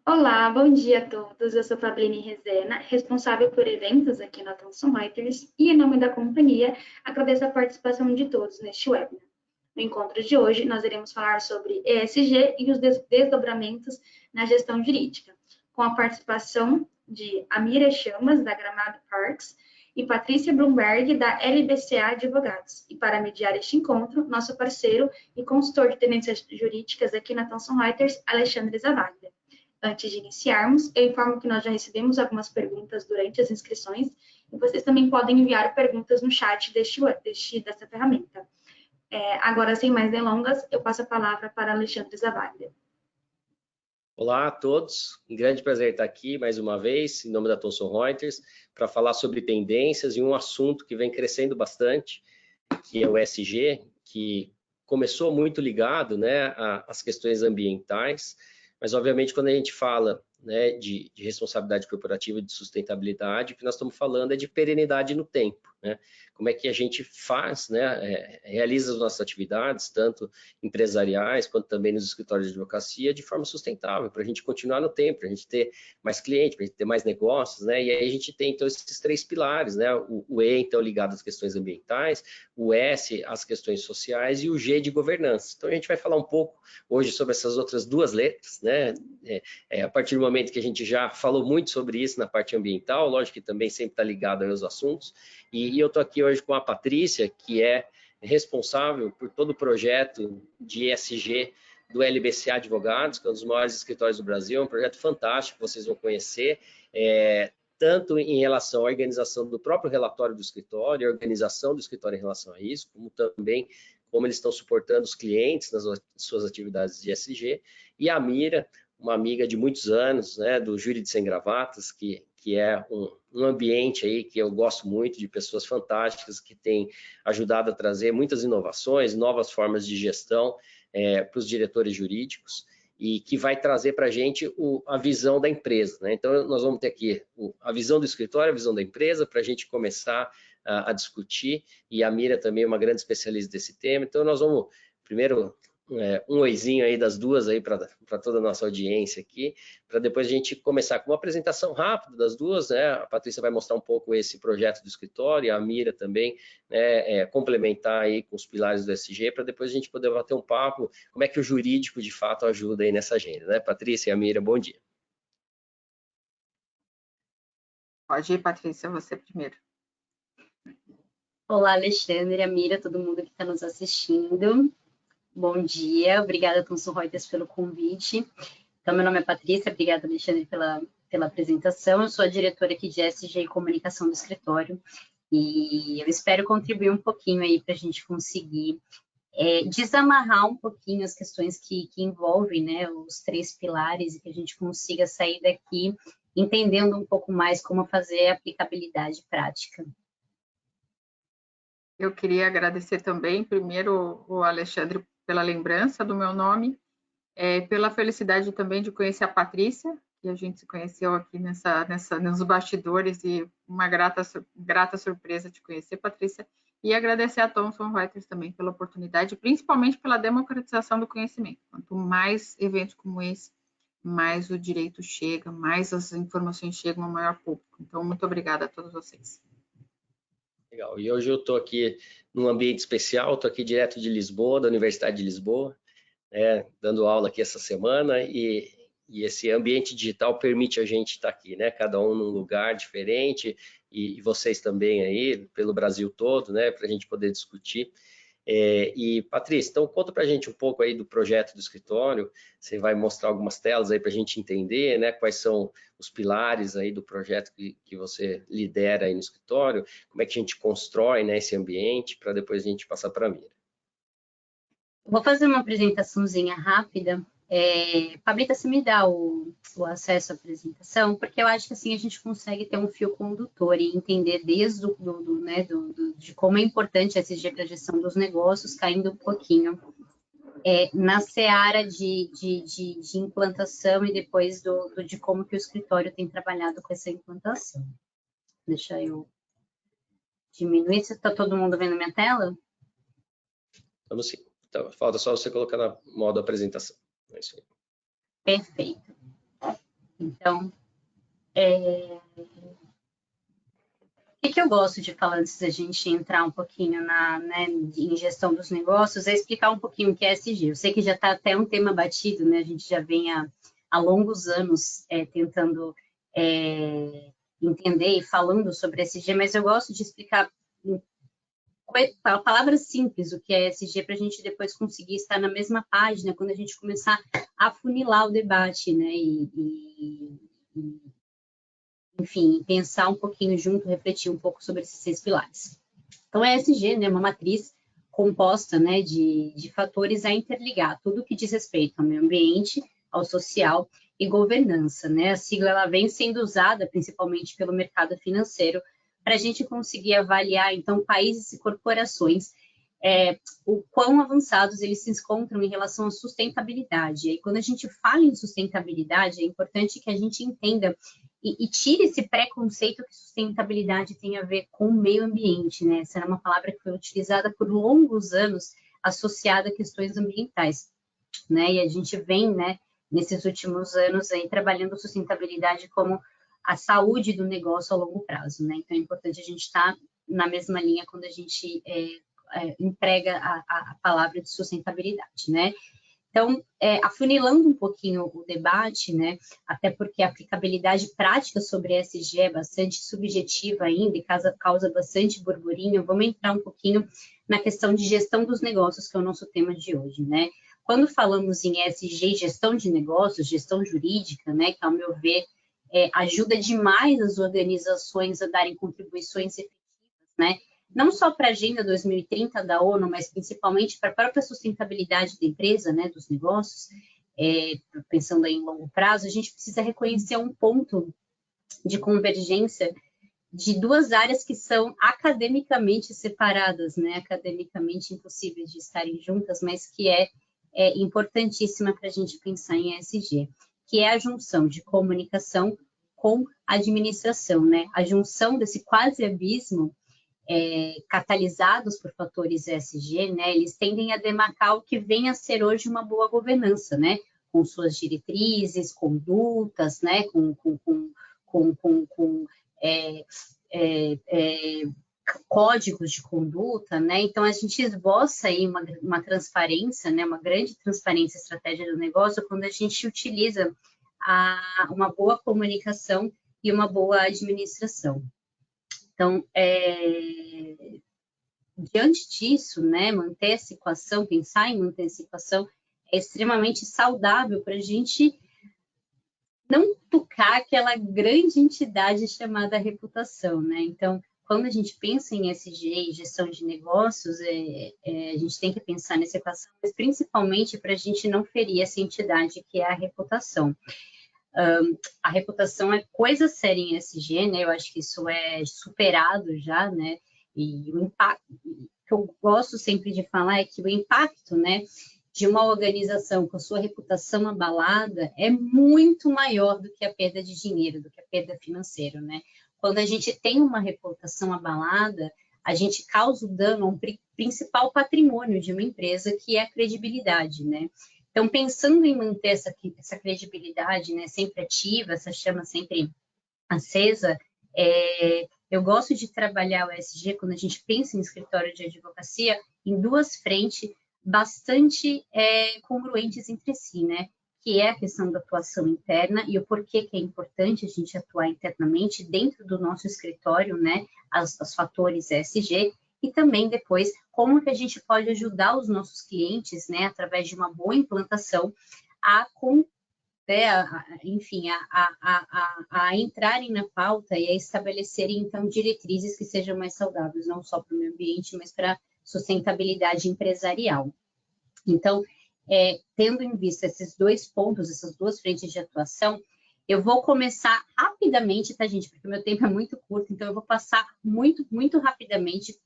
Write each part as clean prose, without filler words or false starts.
Olá, bom dia a todos. Eu sou Fabrini Rezena, responsável por eventos aqui na Thomson Reuters, e em nome da companhia, agradeço a participação de todos neste webinar. No encontro de hoje, nós iremos falar sobre ESG e os desdobramentos na gestão jurídica, com a participação de Amira Chamas, da Gramado Parks, e Patrícia Bloomberg, da LBCA Advogados. E para mediar este encontro, nosso parceiro e consultor de tendências jurídicas aqui na Thomson Reuters, Alexandre Zavaglia. Antes de iniciarmos, eu informo que nós já recebemos algumas perguntas durante as inscrições e vocês também podem enviar perguntas no chat dessa ferramenta. Agora, sem mais delongas, eu passo a palavra para Alexandre Zavaglia. Olá a todos, um grande prazer estar aqui mais uma vez, em nome da Thomson Reuters, para falar sobre tendências e um assunto que vem crescendo bastante, que é o ESG, que começou muito ligado, né, às questões ambientais, mas obviamente quando a gente fala, né, de responsabilidade corporativa e de sustentabilidade, o que nós estamos falando é de perenidade no tempo, né? Como é que a gente faz, né, realiza as nossas atividades, tanto empresariais quanto também nos escritórios de advocacia, de forma sustentável, para a gente continuar no tempo, para a gente ter mais clientes, para a gente ter mais negócios, né? E aí a gente tem então esses três pilares, né? O E então ligado às questões ambientais, o S às questões sociais e o G de governança. Então a gente vai falar um pouco hoje sobre essas outras duas letras, né? A partir do momento que a gente já falou muito sobre isso na parte ambiental, lógico que também sempre está ligado aos assuntos, e eu estou aqui hoje com a Patrícia, que é responsável por todo o projeto de ESG do LBCA Advogados, que é um dos maiores escritórios do Brasil, é um projeto fantástico, vocês vão conhecer, tanto em relação à organização do próprio relatório do escritório, a organização do escritório em relação a isso, como também como eles estão suportando os clientes nas suas atividades de ESG, e a Mira, uma amiga de muitos anos, né, do Júri de Sem Gravatas, que é um ambiente aí que eu gosto muito, de pessoas fantásticas que têm ajudado a trazer muitas inovações, novas formas de gestão para os diretores jurídicos e que vai trazer para a gente a visão da empresa, né? Então, nós vamos ter aqui a visão do escritório, a visão da empresa, para a gente começar a discutir, e a Mira também é uma grande especialista desse tema, então nós vamos primeiro um oizinho aí das duas aí para toda a nossa audiência aqui, para depois a gente começar com uma apresentação rápida das duas, né? A Patrícia vai mostrar um pouco esse projeto do escritório, a Mira também, né, complementar aí com os pilares do ESG, para depois a gente poder bater um papo, como é que o jurídico de fato ajuda aí nessa agenda, né? Patrícia e a Mira, bom dia. Pode ir, Patrícia, você primeiro. Olá, Alexandre, Amira, todo mundo que está nos assistindo. Bom dia, obrigada, Thomson Reuters, pelo convite. Então, meu nome é Patrícia, obrigada, Alexandre, pela apresentação. Eu sou a diretora aqui de ESG e Comunicação do escritório e eu espero contribuir um pouquinho aí para a gente conseguir desamarrar um pouquinho as questões que envolvem, né, os três pilares e que a gente consiga sair daqui entendendo um pouco mais como fazer a aplicabilidade prática. Eu queria agradecer também, primeiro, o Alexandre pela lembrança do meu nome, pela felicidade também de conhecer a Patrícia, que a gente se conheceu aqui nos bastidores, e uma grata surpresa de conhecer, Patrícia, e agradecer a Thomson Reuters também pela oportunidade, principalmente pela democratização do conhecimento. Quanto mais eventos como esse, mais o direito chega, mais as informações chegam ao maior público. Então, muito obrigada a todos vocês. Legal, e hoje eu estou aqui num ambiente especial, estou aqui direto de Lisboa, da Universidade de Lisboa, dando aula aqui essa semana, e esse ambiente digital permite a gente estar aqui, né? Cada um num lugar diferente, e vocês também aí, pelo Brasil todo, né? Para a gente poder discutir. E Patrícia, então conta para a gente um pouco aí do projeto do escritório, você vai mostrar algumas telas aí para a gente entender, né, quais são os pilares aí do projeto que você lidera aí no escritório, como é que a gente constrói, né, esse ambiente, para depois a gente passar para a Mira. Vou fazer uma apresentaçãozinha rápida. Pablita, você me dá o acesso à apresentação, porque eu acho que assim a gente consegue ter um fio condutor e entender desde de como é importante esse dia para a gestão dos negócios, caindo um pouquinho na seara de implantação e depois de como que o escritório tem trabalhado com essa implantação. Deixa eu diminuir. Está todo mundo vendo minha tela? Vamos sim. Então, falta só você colocar na modo apresentação. É isso aí. Perfeito. Então, o que eu gosto de falar antes da gente entrar um pouquinho em gestão dos negócios é explicar um pouquinho o que é ESG. Eu sei que já está até um tema batido, né? A gente já vem há longos anos tentando entender e falando sobre ESG, mas eu gosto de explicar palavras simples o que é ESG para a gente depois conseguir estar na mesma página quando a gente começar a funilar o debate, né? Enfim, pensar um pouquinho junto, refletir um pouco sobre esses 6 pilares. Então, a ESG, né, é uma matriz composta, né, de fatores a interligar, tudo que diz respeito ao meio ambiente, ao social e governança, né? A sigla ela vem sendo usada principalmente pelo mercado financeiro para a gente conseguir avaliar, então, países e corporações o quão avançados eles se encontram em relação à sustentabilidade. E quando a gente fala em sustentabilidade, é importante que a gente entenda e tire esse preconceito que sustentabilidade tem a ver com o meio ambiente, né? Essa era uma palavra que foi utilizada por longos anos associada a questões ambientais, né? E a gente vem, né, nesses últimos anos aí trabalhando sustentabilidade como a saúde do negócio a longo prazo, né? Então é importante a gente estar na mesma linha quando a gente emprega a palavra de sustentabilidade, né? Então, afunilando um pouquinho o debate, né, até porque a aplicabilidade prática sobre ESG é bastante subjetiva ainda e causa bastante burburinho, vamos entrar um pouquinho na questão de gestão dos negócios, que é o nosso tema de hoje, né? Quando falamos em ESG, gestão de negócios, gestão jurídica, né, que ao meu ver ajuda demais as organizações a darem contribuições efetivas, né? Não só para a Agenda 2030 da ONU, mas principalmente para a própria sustentabilidade da empresa, né, dos negócios, pensando aí em longo prazo, a gente precisa reconhecer um ponto de convergência de 2 áreas que são academicamente separadas, né, academicamente impossíveis de estarem juntas, mas que é importantíssima para a gente pensar em ESG, que é a junção de comunicação com administração, né, a junção desse quase abismo catalisados por fatores ESG, né, eles tendem a demarcar o que vem a ser hoje uma boa governança, né, com suas diretrizes, condutas, né, com códigos de conduta, né, então a gente esboça aí uma transparência, né, uma grande transparência estratégia do negócio quando a gente utiliza uma boa comunicação e uma boa administração. Então, diante disso, né, manter essa equação, pensar em manter essa equação é extremamente saudável para a gente não tocar aquela grande entidade chamada reputação, né? Então, quando a gente pensa em ESG e gestão de negócios, a gente tem que pensar nessa equação, mas principalmente para a gente não ferir essa entidade que é a reputação. A reputação é coisa séria em ESG, né? Eu acho que isso é superado já, né? E o impacto que eu gosto sempre de falar é que o impacto, né, de uma organização com a sua reputação abalada é muito maior do que a perda de dinheiro, do que a perda financeira, né? Quando a gente tem uma reputação abalada, a gente causa o dano a um principal patrimônio de uma empresa, que é a credibilidade, né? Então, pensando em manter essa credibilidade, né, sempre ativa, essa chama sempre acesa, eu gosto de trabalhar o ESG, quando a gente pensa em escritório de advocacia, em 2 frentes bastante congruentes entre si, né? Que é a questão da atuação interna e o porquê que é importante a gente atuar internamente dentro do nosso escritório, né? Os fatores ESG, e também depois como que a gente pode ajudar os nossos clientes, né, através de uma boa implantação, a entrarem na pauta e a estabelecerem, então, diretrizes que sejam mais saudáveis, não só para o meio ambiente, mas para a sustentabilidade empresarial. Então, tendo em vista esses 2 pontos, essas 2 frentes de atuação, eu vou começar rapidamente, tá, gente? Porque o meu tempo é muito curto, então eu vou passar muito, muito rapidamente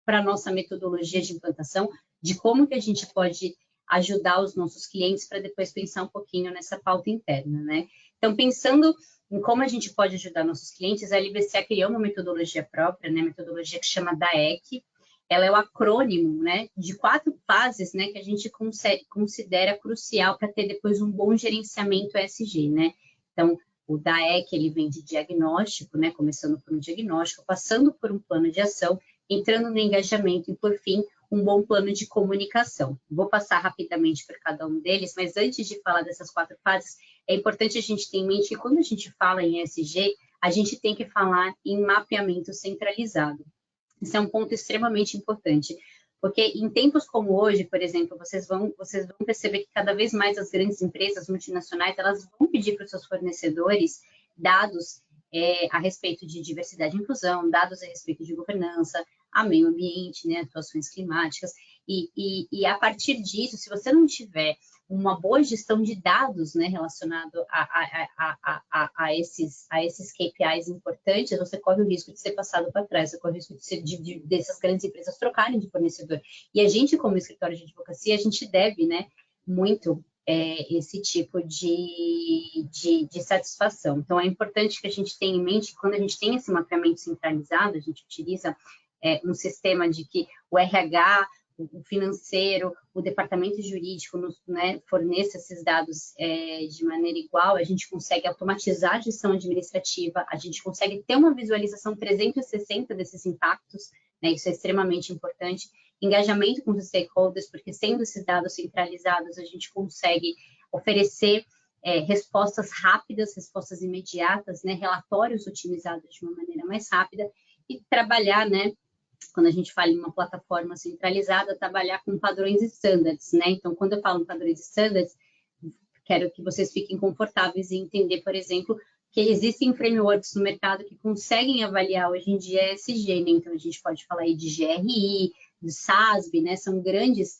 para a nossa metodologia de implantação, de como que a gente pode ajudar os nossos clientes para depois pensar um pouquinho nessa pauta interna, né? Então, pensando em como a gente pode ajudar nossos clientes, a LBCA criou uma metodologia própria, né? Metodologia que chama DAEC. Ela é o acrônimo, né, de 4 fases, né, que a gente considera crucial para ter depois um bom gerenciamento ESG, né? Então, O DAEC, ele vem de diagnóstico, né, começando por um diagnóstico, passando por um plano de ação, entrando no engajamento e, por fim, um bom plano de comunicação. Vou passar rapidamente por cada um deles, mas antes de falar dessas 4 fases, é importante a gente ter em mente que quando a gente fala em ESG, a gente tem que falar em mapeamento centralizado. Isso é um ponto extremamente importante, porque em tempos como hoje, por exemplo, vocês vão perceber que cada vez mais as grandes empresas multinacionais, elas vão pedir para os seus fornecedores dados a respeito de diversidade e inclusão, dados a respeito de governança, a meio ambiente, né, atuações climáticas, e a partir disso, se você não tiver uma boa gestão de dados, né, relacionado a esses KPIs importantes, você corre o risco de ser passado para trás, você corre o risco dessas grandes empresas trocarem de fornecedor. E a gente, como escritório de advocacia, a gente deve, né, muito esse tipo de satisfação. Então, é importante que a gente tenha em mente que quando a gente tem esse mapeamento centralizado, a gente utiliza um sistema de que o RH, o financeiro, o departamento jurídico né, forneça esses dados de maneira igual, a gente consegue automatizar a gestão administrativa, a gente consegue ter uma visualização 360 desses impactos, né, isso é extremamente importante, engajamento com os stakeholders, porque sendo esses dados centralizados, a gente consegue oferecer respostas rápidas, respostas imediatas, né, relatórios otimizados de uma maneira mais rápida e trabalhar, né, quando a gente fala em uma plataforma centralizada, trabalhar com padrões e standards, né? Então, quando eu falo em padrões e standards, quero que vocês fiquem confortáveis em entender, por exemplo, que existem frameworks no mercado que conseguem avaliar hoje em dia ESG, né? Então, a gente pode falar aí de GRI, de SASB, né? São grandes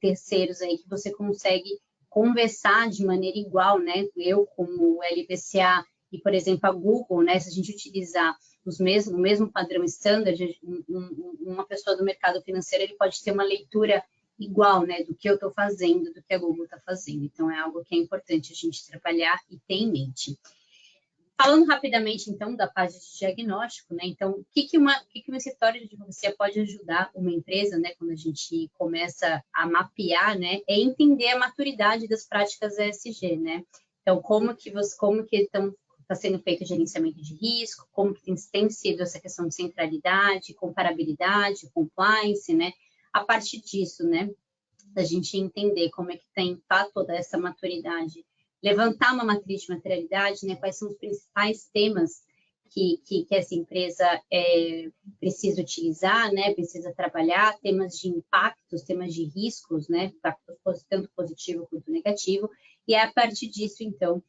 terceiros aí que você consegue conversar de maneira igual, né? Eu, como o LPCA e, por exemplo, a Google, né? Se a gente utilizar o mesmo padrão standard, uma pessoa do mercado financeiro, ele pode ter uma leitura igual, né, do que eu estou fazendo, do que a Google está fazendo. Então, é algo que é importante a gente trabalhar e ter em mente. Falando rapidamente, então, da parte de diagnóstico, né, então, o que um escritório de advocacia pode ajudar uma empresa, né, quando a gente começa a mapear, né, é entender a maturidade das práticas ESG, né. Então, como que está sendo feito o gerenciamento de risco, como que tem sido essa questão de centralidade, comparabilidade, compliance, né? A partir disso, né, da gente entender como é que está toda essa maturidade, levantar uma matriz de materialidade, né, quais são os principais temas que essa empresa precisa utilizar, né, precisa trabalhar, temas de impactos, temas de riscos, né, impactos tanto positivo quanto negativo, e a partir disso, então,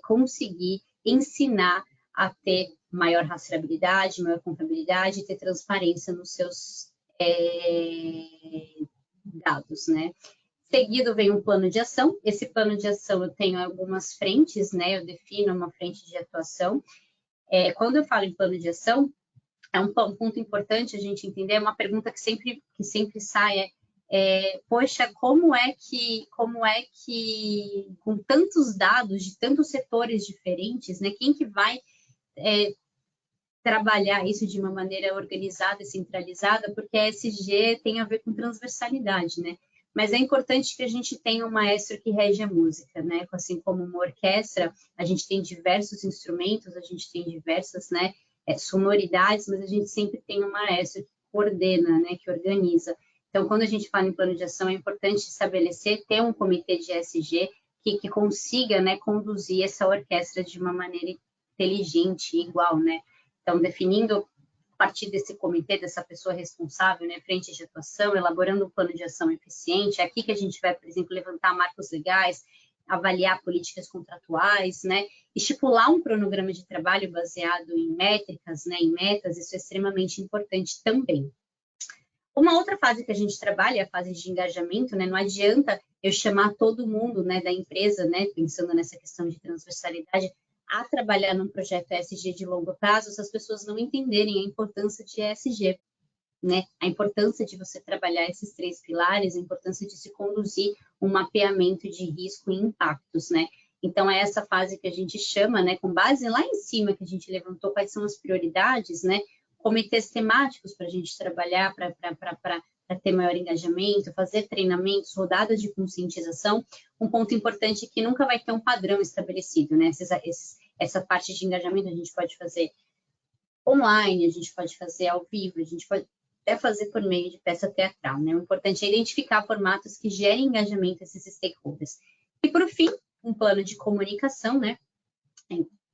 conseguir ensinar a ter maior rastreabilidade, maior contabilidade, ter transparência nos seus dados, né. Seguido vem um plano de ação. Esse plano de ação eu tenho algumas frentes, né, eu defino uma frente de atuação. Quando eu falo em plano de ação, é um ponto importante a gente entender, é uma pergunta que sempre sai, poxa, como é que com tantos dados de tantos setores diferentes, né, quem que vai trabalhar isso de uma maneira organizada e centralizada, porque a ESG tem a ver com transversalidade, né? Mas é importante que a gente tenha um maestro que rege a música, né? Assim como uma orquestra, a gente tem diversos instrumentos, a gente tem diversas, né, sonoridades, mas a gente sempre tem um maestro que coordena, né, que organiza. Então, quando a gente fala em plano de ação, é importante estabelecer, ter um comitê de ESG que consiga, né, conduzir essa orquestra de uma maneira inteligente e igual, né? Então, definindo a partir desse comitê, dessa pessoa responsável, né, frente de atuação, elaborando um plano de ação eficiente, é aqui que a gente vai, por exemplo, levantar marcos legais, avaliar políticas contratuais, né, estipular um cronograma de trabalho baseado em métricas, né, em metas, isso é extremamente importante também. Uma outra fase que a gente trabalha é a fase de engajamento, né, não adianta eu chamar todo mundo, né, da empresa, né, pensando nessa questão de transversalidade, a trabalhar num projeto ESG de longo prazo, se as pessoas não entenderem a importância de ESG, né? A importância de você trabalhar esses 3 pilares, a importância de se conduzir um mapeamento de risco e impactos, né? Então, é essa fase que a gente chama, né, com base lá em cima que a gente levantou quais são as prioridades, né? Comitês temáticos para a gente trabalhar, para para ter maior engajamento, fazer treinamentos, rodadas de conscientização. Um ponto importante é que nunca vai ter um padrão estabelecido, né? Essa parte de engajamento a gente pode fazer online, a gente pode fazer ao vivo, a gente pode até fazer por meio de peça teatral, né? O importante é identificar formatos que gerem engajamento a esses stakeholders. E, por fim, um plano de comunicação, né?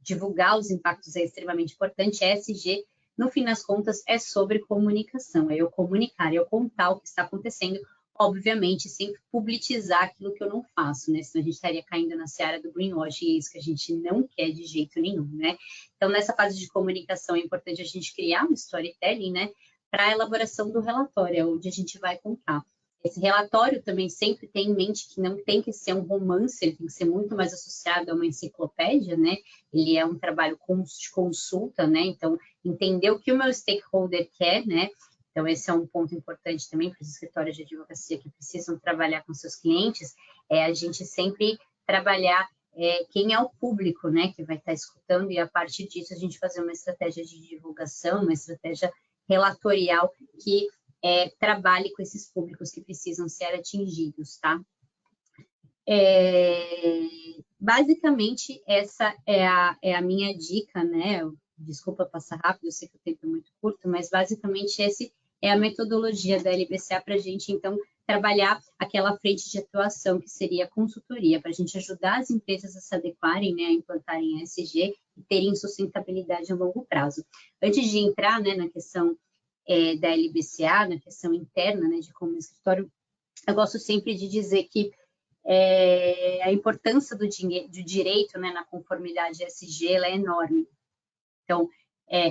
Divulgar os impactos é extremamente importante. ESG, no fim das contas, é sobre comunicação, é eu comunicar, é eu contar o que está acontecendo, obviamente, sem publicizar aquilo que eu não faço, né? Senão a gente estaria caindo na seara do greenwashing, e é isso que a gente não quer de jeito nenhum, né? Então, nessa fase de comunicação, é importante a gente criar um storytelling, né? Para a elaboração do relatório, onde a gente vai contar. Esse relatório também sempre tem em mente que não tem que ser um romance, ele tem que ser muito mais associado a uma enciclopédia, né? Ele é um trabalho de consulta, né? Então, entender o que o meu stakeholder quer, né? Então, esse é um ponto importante também para os escritórios de advocacia que precisam trabalhar com seus clientes, é a gente sempre trabalhar quem é o público, né? Que vai estar escutando, e a partir disso a gente fazer uma estratégia de divulgação, uma estratégia relatorial que trabalhe com esses públicos que precisam ser atingidos, tá? Basicamente, essa é a minha dica, né? Desculpa passar rápido, eu sei que o tempo é muito curto, mas basicamente essa é a metodologia da LBCA para a gente, então, trabalhar aquela frente de atuação que seria a consultoria, para a gente ajudar as empresas a se adequarem, né, a implantarem ESG e terem sustentabilidade a longo prazo. Antes de entrar, né, na questão da LBCA, na questão interna, né, de como escritório, eu gosto sempre de dizer que a importância do direito, né, na conformidade ESG, ela é enorme. Então,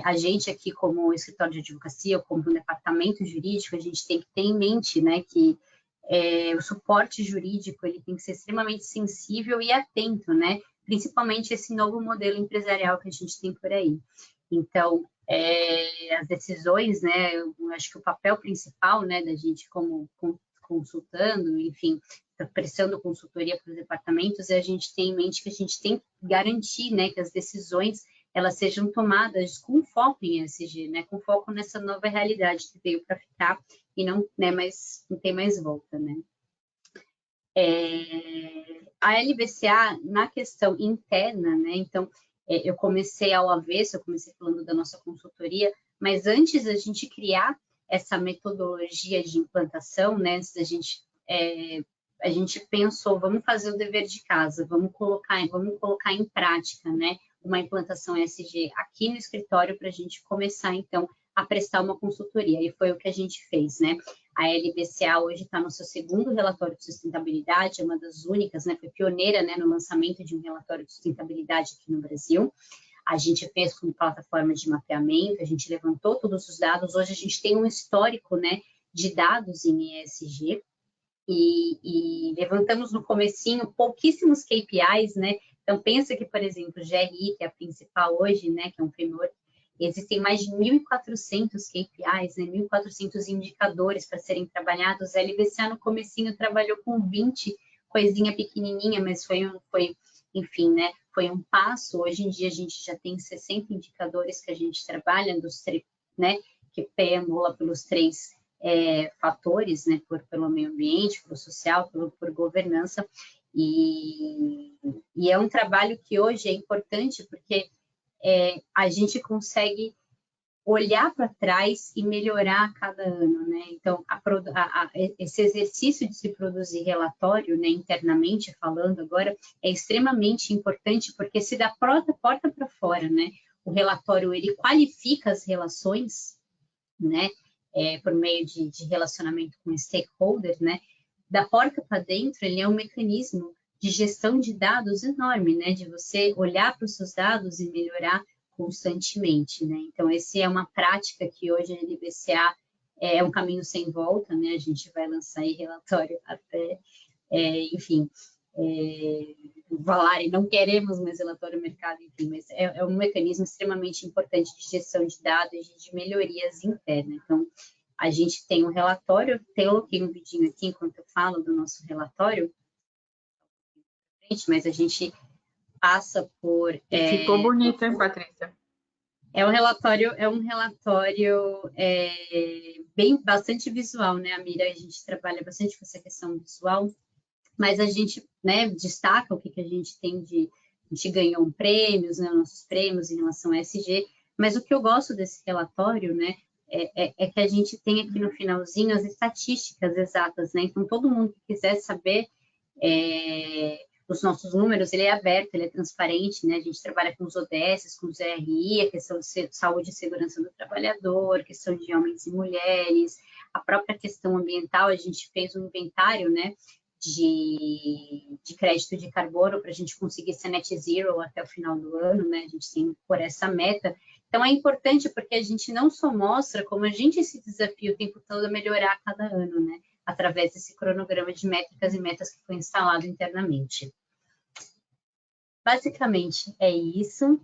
a gente aqui, como escritório de advocacia, ou como um departamento jurídico, a gente tem que ter em mente, né, que o suporte jurídico ele tem que ser extremamente sensível e atento, né, principalmente esse novo modelo empresarial que a gente tem por aí. Então, as decisões, né, eu acho que o papel principal, né, da gente como consultando, enfim, prestando consultoria para os departamentos, a gente tem em mente que a gente tem que garantir, né, que as decisões elas sejam tomadas com foco em ESG, né, com foco nessa nova realidade que veio para ficar e não, né, não tem mais volta, né. A LBCA, na questão interna, né, então, eu comecei ao avesso, eu comecei falando da nossa consultoria, mas antes da gente criar essa metodologia de implantação, né, antes da gente, a gente pensou, vamos fazer o dever de casa, vamos colocar em prática, né, uma implantação ESG aqui no escritório para a gente começar, então, a prestar uma consultoria, e foi o que a gente fez, né. A LBCA hoje está no seu segundo relatório de sustentabilidade, é uma das únicas, né, foi pioneira, né, no lançamento de um relatório de sustentabilidade aqui no Brasil. A gente fez com plataforma de mapeamento, a gente levantou todos os dados, hoje a gente tem um histórico, né, de dados em ESG, e levantamos no comecinho pouquíssimos KPIs, né, então pensa que, por exemplo, o GRI, que é a principal hoje, né, que é um framework, existem mais de 1.400 KPIs, né, 1.400 indicadores para serem trabalhados. A LBCA no comecinho trabalhou com 20, coisinha pequenininha, mas enfim, né, foi um passo. Hoje em dia a gente já tem 60 indicadores que a gente trabalha, né, que perambula pelos 3 fatores, né, pelo meio ambiente, pelo social, por governança, e é um trabalho que hoje é importante porque a gente consegue olhar para trás e melhorar a cada ano, né? Então, esse exercício de se produzir relatório, né, internamente falando agora, é extremamente importante porque se dá porta para fora, né? O relatório, ele qualifica as relações, né, por meio de relacionamento com stakeholders, né? Da porta para dentro, ele é um mecanismo de gestão de dados enorme, né? De você olhar para os seus dados e melhorar constantemente, né? Então, essa é uma prática que hoje a LBCA é um caminho sem volta, né? A gente vai lançar aí relatório até, enfim, Valari, não queremos mais relatório mercado, enfim, mas é um mecanismo extremamente importante de gestão de dados e de melhorias internas. Então, a gente tem um relatório, coloquei um vidinho aqui enquanto eu falo do nosso relatório, mas a gente passa por... Ficou bonito, hein, Patrícia? É um relatório bastante visual, né, Amira? A gente trabalha bastante com essa questão visual, mas a gente, né, destaca o que a gente tem a gente ganhou prêmios, né, nossos prêmios em relação a ESG, mas o que eu gosto desse relatório, né, é que a gente tem aqui no finalzinho as estatísticas exatas, né? Então, todo mundo que quiser saber os nossos números, ele é aberto, ele é transparente, né? A gente trabalha com os ODS, com os RI, a questão de saúde e segurança do trabalhador, questão de homens e mulheres, a própria questão ambiental, a gente fez um inventário, né? De crédito de carbono para a gente conseguir ser net zero até o final do ano, né? A gente tem por essa meta. Então, é importante porque a gente não só mostra como a gente se desafia o tempo todo a melhorar a cada ano, né? Através desse cronograma de métricas e metas que foi instalado internamente. Basicamente, é isso.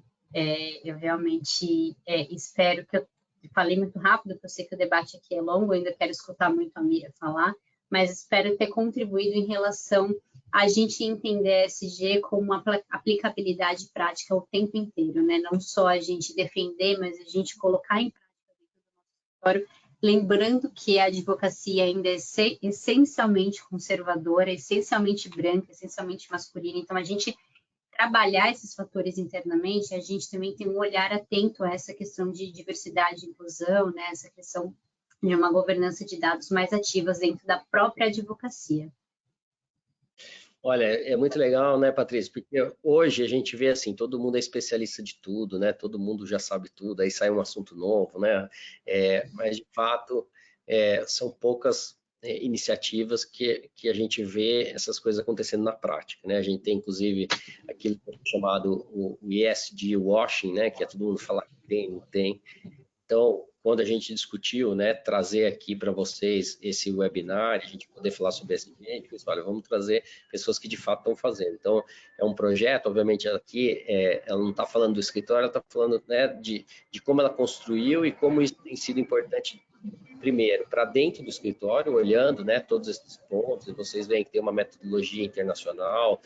Eu realmente espero que eu falei muito rápido, porque eu sei que o debate aqui é longo, eu ainda quero escutar muito a Mira falar, mas espero ter contribuído em relação a gente entender a ESG como uma aplicabilidade prática o tempo inteiro, né? Não só a gente defender, mas a gente colocar em prática, lembrando que a advocacia ainda é essencialmente conservadora, essencialmente branca, essencialmente masculina, então a gente trabalhar esses fatores internamente, a gente também tem um olhar atento a essa questão de diversidade e inclusão, né? Essa questão de uma governança de dados mais ativas dentro da própria advocacia. Olha, é muito legal, né, Patrícia? Porque hoje a gente vê assim, todo mundo é especialista de tudo, né? Todo mundo já sabe tudo, aí sai um assunto novo, né? Mas de fato são poucas iniciativas que a gente vê essas coisas acontecendo na prática, né? A gente tem inclusive aquilo chamado o ESG washing, né? Que é todo mundo falar que tem, não tem. Então, quando a gente discutiu, né, trazer aqui para vocês esse webinar, a gente poder falar sobre esse ambiente, olha, vamos trazer pessoas que de fato estão fazendo. Então, é um projeto, obviamente, aqui, ela não está falando do escritório, ela está falando, né, de como ela construiu e como isso tem sido importante, primeiro, para dentro do escritório, olhando, né, todos esses pontos, e vocês veem que tem uma metodologia internacional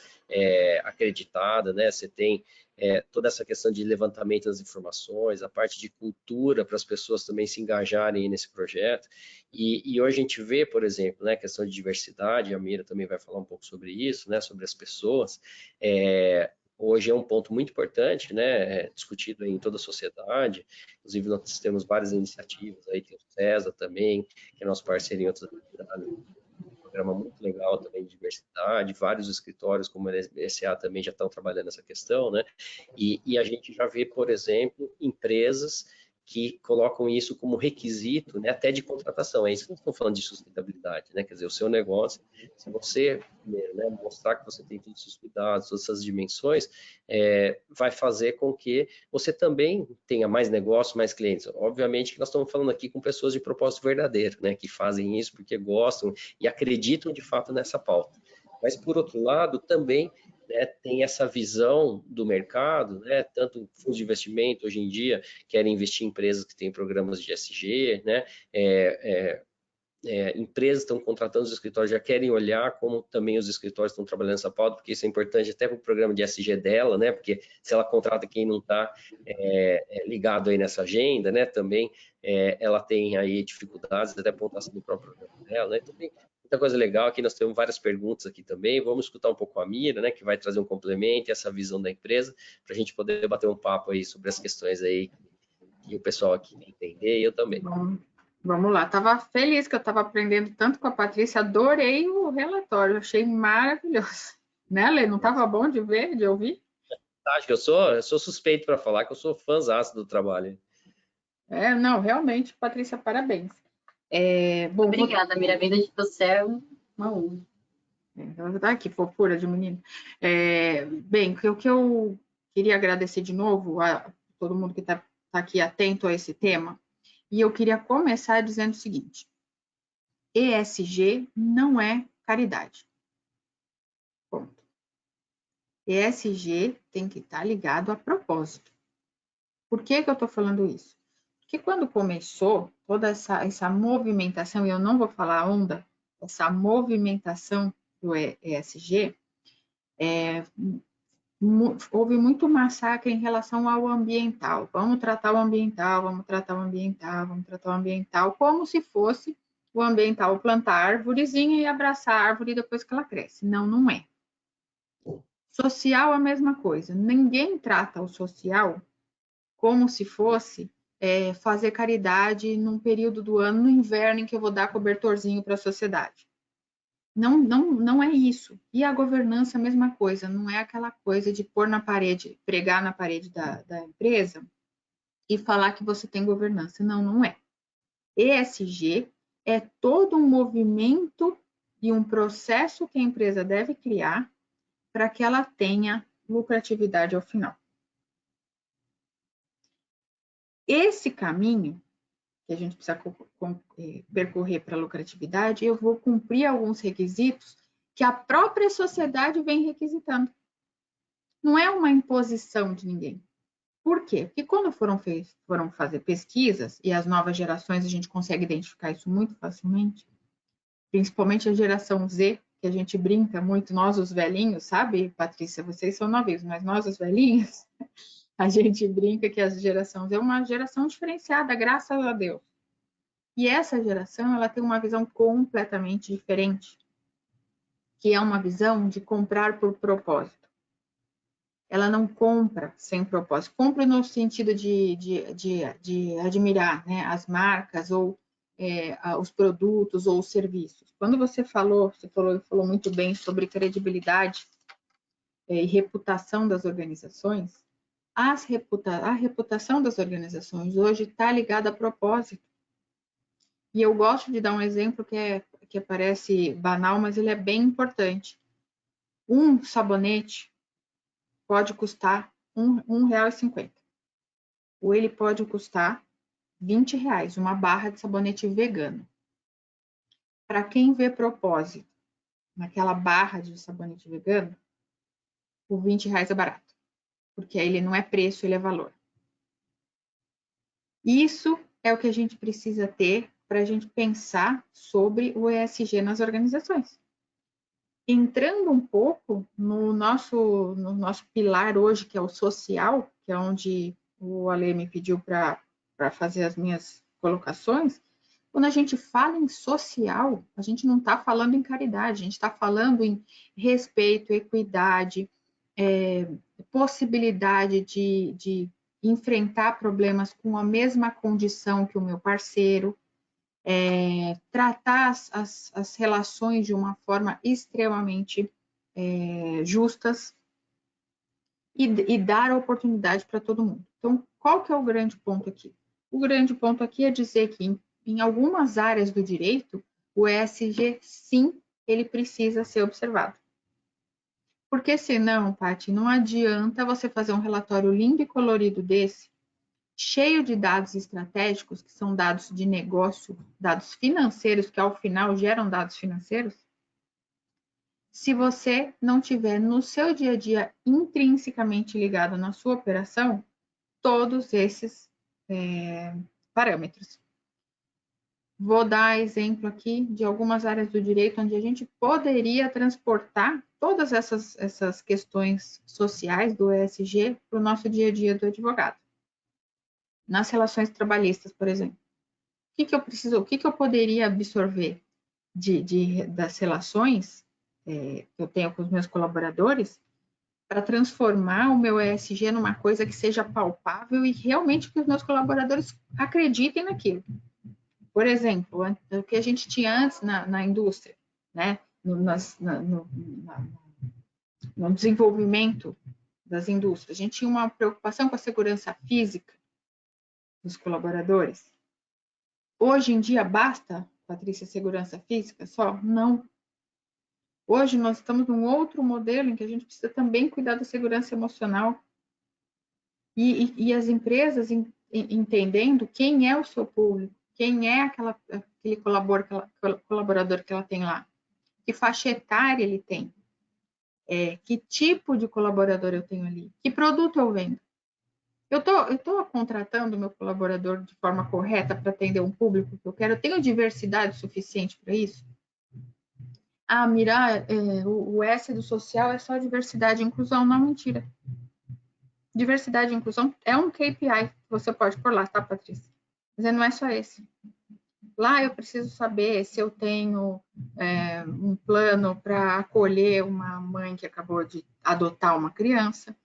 acreditada, né, você tem toda essa questão de levantamento das informações, a parte de cultura para as pessoas também se engajarem nesse projeto. E hoje a gente vê, por exemplo, né, a questão de diversidade, a Mira também vai falar um pouco sobre isso, né, sobre as pessoas. Hoje é um ponto muito importante, né, discutido em toda a sociedade. Inclusive, nós temos várias iniciativas aí, tem o César também, que é nosso parceiro em outras atividades. Programa muito legal também de diversidade, vários escritórios como a SA também já estão trabalhando nessa questão, né? E a gente já vê, por exemplo, empresas que colocam isso como requisito, né, até de contratação. É isso que nós estamos falando de sustentabilidade, né? Quer dizer, o seu negócio, se você, primeiro, né, mostrar que você tem todos esses cuidados, todas essas dimensões, vai fazer com que você também tenha mais negócio, mais clientes. Obviamente que nós estamos falando aqui com pessoas de propósito verdadeiro, né, que fazem isso porque gostam e acreditam de fato nessa pauta. Mas, por outro lado, também tem essa visão do mercado, né, tanto fundos de investimento hoje em dia querem investir em empresas que têm programas de ESG, né, empresas estão contratando os escritórios, já querem olhar como também os escritórios estão trabalhando essa pauta, porque isso é importante até para o programa de ESG dela, né, porque se ela contrata quem não está ligado aí nessa agenda, né, também ela tem aí dificuldades, até pontuação do próprio programa dela, né, então tem muita coisa legal aqui, nós temos várias perguntas aqui também, vamos escutar um pouco a Mira, né, que vai trazer um complemento, essa visão da empresa, para a gente poder bater um papo aí sobre as questões aí que o pessoal aqui quer entender, e eu também. Vamos lá, estava feliz que eu estava aprendendo tanto com a Patrícia, adorei o relatório, achei maravilhoso. Né, Lê? Não estava bom de ver, de ouvir? Acho que eu sou suspeito para falar que eu sou fãzaço do trabalho. Não, realmente, Patrícia, parabéns. Bom, obrigada, Mira, a vida de você é uma honra. Que fofura de menino. Bem, o que eu queria agradecer de novo a todo mundo que está aqui atento a esse tema, e eu queria começar dizendo o seguinte: ESG não é caridade. Ponto. ESG tem que estar ligado a propósito. Por que eu estou falando isso? Porque quando começou toda essa movimentação, e eu não vou falar onda, essa movimentação do ESG, houve muito massacre em relação ao ambiental. Vamos tratar o ambiental, vamos tratar o ambiental, vamos tratar o ambiental, como se fosse o ambiental plantar árvorezinha e abraçar a árvore depois que ela cresce. Não, não é. Social, a mesma coisa. Ninguém trata o social como se fosse fazer caridade num período do ano, no inverno, em que eu vou dar cobertorzinho para a sociedade. Não é isso. E a governança, a mesma coisa. Não é aquela coisa de pôr na parede, pregar na parede da empresa e falar que você tem governança. Não, não é. ESG é todo um movimento e um processo que a empresa deve criar para que ela tenha lucratividade ao final. Esse caminho que a gente precisa percorrer para a lucratividade, eu vou cumprir alguns requisitos que a própria sociedade vem requisitando. Não é uma imposição de ninguém. Por quê? Porque quando foram fazer pesquisas, e as novas gerações a gente consegue identificar isso muito facilmente, principalmente a geração Z, que a gente brinca muito, nós os velhinhos, sabe, Patrícia? Vocês são novinhos, mas nós os velhinhos, a gente brinca que a geração Z é uma geração diferenciada, graças a Deus. E essa geração, ela tem uma visão completamente diferente, que é uma visão de comprar por propósito. Ela não compra sem propósito. Compra no sentido de admirar, né, as marcas ou os produtos ou os serviços. Quando você falou muito bem sobre credibilidade e reputação das organizações, a reputação das organizações hoje está ligada a propósito. E eu gosto de dar um exemplo que parece banal, mas ele é bem importante. Um sabonete pode custar R$1,50. Ou ele pode custar R$20, uma barra de sabonete vegano. Para quem vê propósito naquela barra de sabonete vegano, o R$20 é barato. Porque ele não é preço, ele é valor. Isso é o que a gente precisa ter para a gente pensar sobre o ESG nas organizações. Entrando um pouco no nosso pilar hoje, que é o social, que é onde o Ale me pediu para fazer as minhas colocações, quando a gente fala em social, a gente não está falando em caridade, a gente está falando em respeito, equidade, possibilidade de enfrentar problemas com a mesma condição que o meu parceiro, tratar as relações de uma forma extremamente justas e dar oportunidade para todo mundo. Então, qual que é o grande ponto aqui? O grande ponto aqui é dizer que em algumas áreas do direito, o ESG, sim, ele precisa ser observado. Porque senão, Paty, não adianta você fazer um relatório lindo e colorido desse, cheio de dados estratégicos, que são dados de negócio, dados financeiros, que ao final geram dados financeiros, se você não tiver no seu dia a dia intrinsecamente ligado na sua operação, todos esses parâmetros. Vou dar exemplo aqui de algumas áreas do direito onde a gente poderia transportar todas essas questões sociais do ESG para o nosso dia a dia do advogado. Nas relações trabalhistas, por exemplo. O que eu poderia absorver das relações que eu tenho com os meus colaboradores para transformar o meu ESG numa coisa que seja palpável e realmente que os meus colaboradores acreditem naquilo. Por exemplo, o que a gente tinha antes na indústria, né? No desenvolvimento das indústrias, a gente tinha uma preocupação com a segurança física dos colaboradores. Hoje em dia, basta, Patrícia, segurança física só? Não. Hoje nós estamos num outro modelo em que a gente precisa também cuidar da segurança emocional. E as empresas entendendo quem é o seu público, quem é aquele colaborador que ela tem lá, que faixa etária ele tem, que tipo de colaborador eu tenho ali, que produto eu vendo. Eu tô contratando o meu colaborador de forma correta para atender um público que eu quero? Eu tenho diversidade suficiente para isso? Mira, o S do social é só diversidade e inclusão. Não, mentira. Diversidade e inclusão é um KPI que você pode pôr lá, tá, Patrícia? Mas não é só esse. Lá eu preciso saber se eu tenho um plano para acolher uma mãe que acabou de adotar uma criança.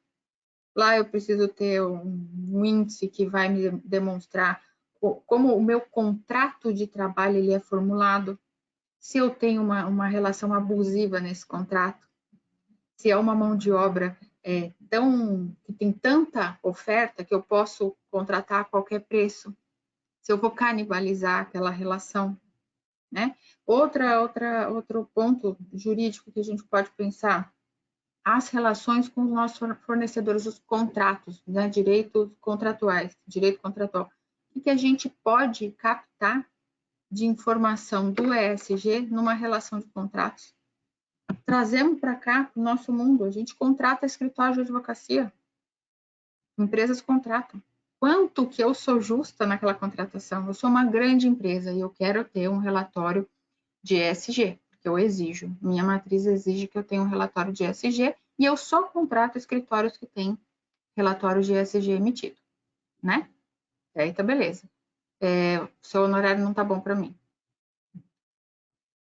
Lá eu preciso ter um índice que vai me demonstrar como o meu contrato de trabalho ele é formulado, se eu tenho uma relação abusiva nesse contrato, se é uma mão de obra que tem tanta oferta que eu posso contratar a qualquer preço, se eu vou canibalizar aquela relação, né? Outro ponto jurídico que a gente pode pensar, as relações com os nossos fornecedores, os contratos, né? Direitos contratuais, direito contratual. O que a gente pode captar de informação do ESG numa relação de contratos? Trazemos para cá, para o nosso mundo, a gente contrata escritório de advocacia, empresas contratam. Quanto que eu sou justa naquela contratação? Eu sou uma grande empresa e eu quero ter um relatório de ESG, porque eu exijo. Minha matriz exige que eu tenha um relatório de ESG e eu só contrato escritórios que têm relatório de ESG emitido, né? E aí tá beleza. Seu honorário não tá bom para mim.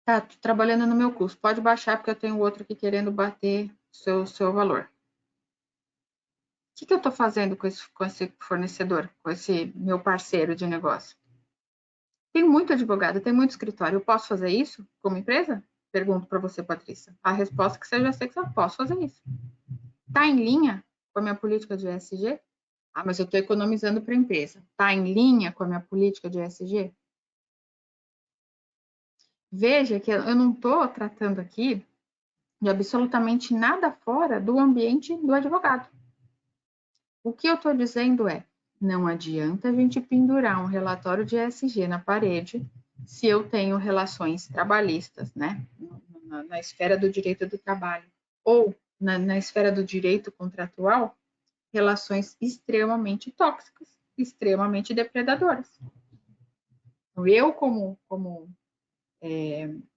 Tá, tô trabalhando no meu curso. Pode baixar porque eu tenho outro aqui querendo bater seu valor. O que eu estou fazendo com esse fornecedor, com esse meu parceiro de negócio? Tem muito advogado, tem muito escritório. Eu posso fazer isso como empresa? Pergunto para você, Patrícia. A resposta é que você já sei que eu posso fazer isso. Está em linha com a minha política de ESG? Mas eu estou economizando para a empresa. Está em linha com a minha política de ESG? Veja que eu não estou tratando aqui de absolutamente nada fora do ambiente do advogado. O que eu estou dizendo é, não adianta a gente pendurar um relatório de ESG na parede se eu tenho relações trabalhistas, né, na esfera do direito do trabalho, ou na esfera do direito contratual, relações extremamente tóxicas, extremamente depredadoras. Então, eu, como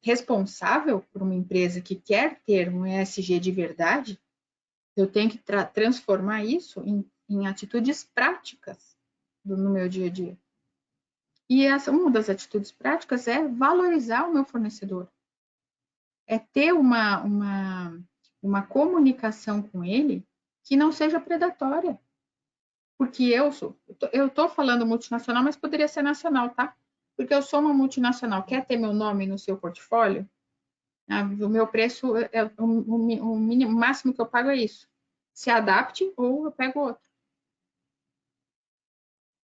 responsável por uma empresa que quer ter um ESG de verdade, eu tenho que transformar isso em atitudes práticas no meu dia a dia. E uma das atitudes práticas é valorizar o meu fornecedor. É ter uma comunicação com ele que não seja predatória. Porque eu estou falando multinacional, mas poderia ser nacional, tá? Porque eu sou uma multinacional. Quer ter meu nome no seu portfólio? O meu preço, o máximo que eu pago é isso. Se adapte ou eu pego outro.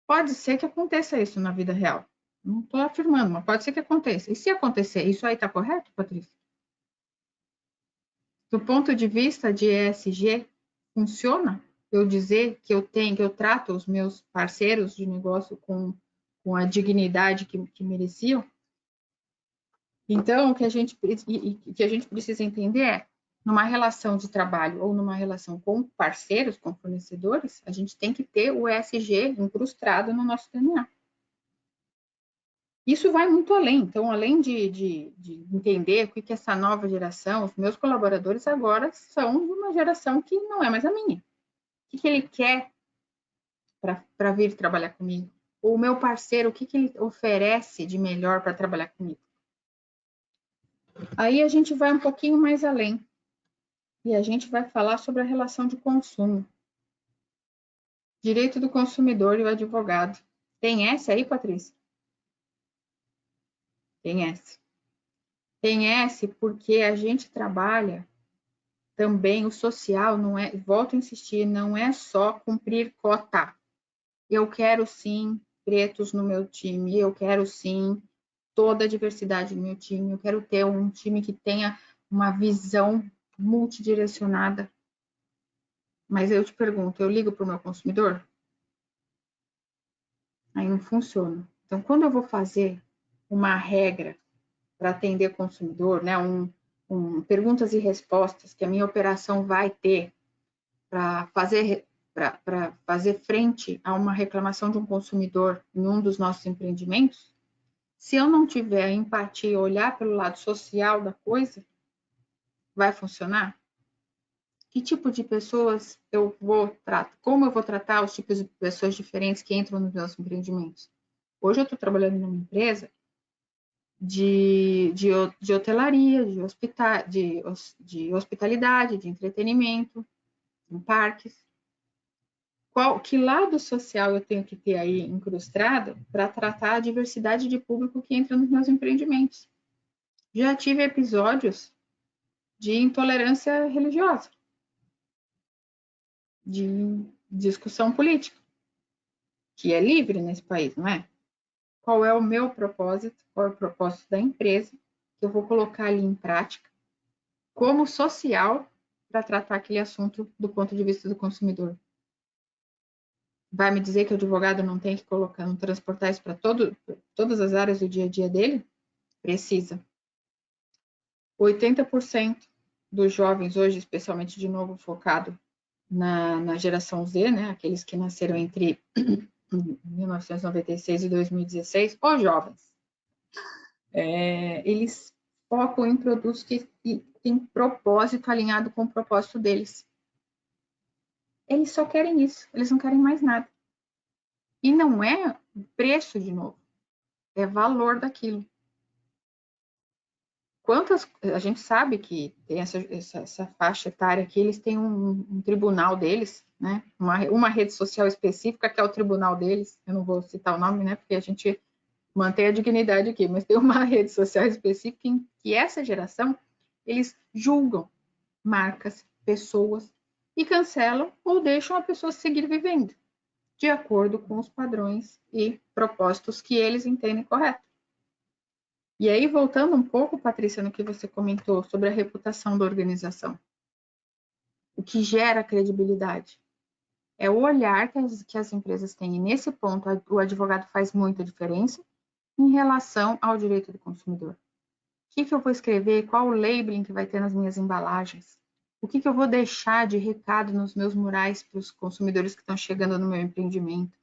Pode ser que aconteça isso na vida real. Não estou afirmando, mas pode ser que aconteça. E se acontecer, isso aí está correto, Patrícia? Do ponto de vista de ESG, funciona eu dizer que eu trato os meus parceiros de negócio com a dignidade que mereciam? Então, o que a gente precisa entender é, numa relação de trabalho ou numa relação com parceiros, com fornecedores, a gente tem que ter o ESG incrustado no nosso DNA. Isso vai muito além. Então, além de entender o que essa nova geração, os meus colaboradores agora são de uma geração que não é mais a minha. O que ele quer para vir trabalhar comigo? O meu parceiro, o que ele oferece de melhor para trabalhar comigo? Aí a gente vai um pouquinho mais além. E a gente vai falar sobre a relação de consumo. Direito do consumidor e o advogado. Tem essa aí, Patrícia? Tem essa. Tem essa porque a gente trabalha também o social, não é, volto a insistir, não é só cumprir cota. Eu quero sim pretos no meu time, eu quero sim toda a diversidade no meu time, eu quero ter um time que tenha uma visão multidirecionada. Mas eu te pergunto, eu ligo para o meu consumidor? Aí não funciona. Então, quando eu vou fazer uma regra para atender o consumidor, né, perguntas e respostas que a minha operação vai ter para fazer frente a uma reclamação de um consumidor em um dos nossos empreendimentos, se eu não tiver empatia, olhar pelo lado social da coisa, vai funcionar? Que tipo de pessoas eu vou tratar? Como eu vou tratar os tipos de pessoas diferentes que entram nos meus empreendimentos? Hoje eu estou trabalhando numa empresa de hotelaria, de hospitalidade, de entretenimento, em parques. Que lado social eu tenho que ter aí incrustado para tratar a diversidade de público que entra nos meus empreendimentos? Já tive episódios de intolerância religiosa, de discussão política, que é livre nesse país, não é? Qual é o meu propósito? Qual é o propósito da empresa que eu vou colocar ali em prática como social para tratar aquele assunto do ponto de vista do consumidor? Vai me dizer que o advogado não tem que colocar, não transportar isso para todas as áreas do dia a dia dele? Precisa. 80% dos jovens hoje, especialmente de novo focado na geração Z, né, aqueles que nasceram entre 1996 e 2016, os jovens, eles focam em produtos que têm propósito alinhado com o propósito deles. Eles só querem isso, eles não querem mais nada. E não é preço, de novo, é valor daquilo. A gente sabe que tem essa faixa etária aqui, eles têm um tribunal deles, né? Uma rede social específica que é o tribunal deles. Eu não vou citar o nome, né? Porque a gente mantém a dignidade aqui, mas tem uma rede social específica em que essa geração, eles julgam marcas, pessoas e cancelam ou deixam a pessoa seguir vivendo de acordo com os padrões e propósitos que eles entendem correto. E aí, voltando um pouco, Patrícia, no que você comentou sobre a reputação da organização. O que gera credibilidade é o olhar que as empresas têm. E nesse ponto, o advogado faz muita diferença em relação ao direito do consumidor. O que eu vou escrever? Qual o labeling que vai ter nas minhas embalagens? O que eu vou deixar de recado nos meus murais para os consumidores que estão chegando no meu empreendimento?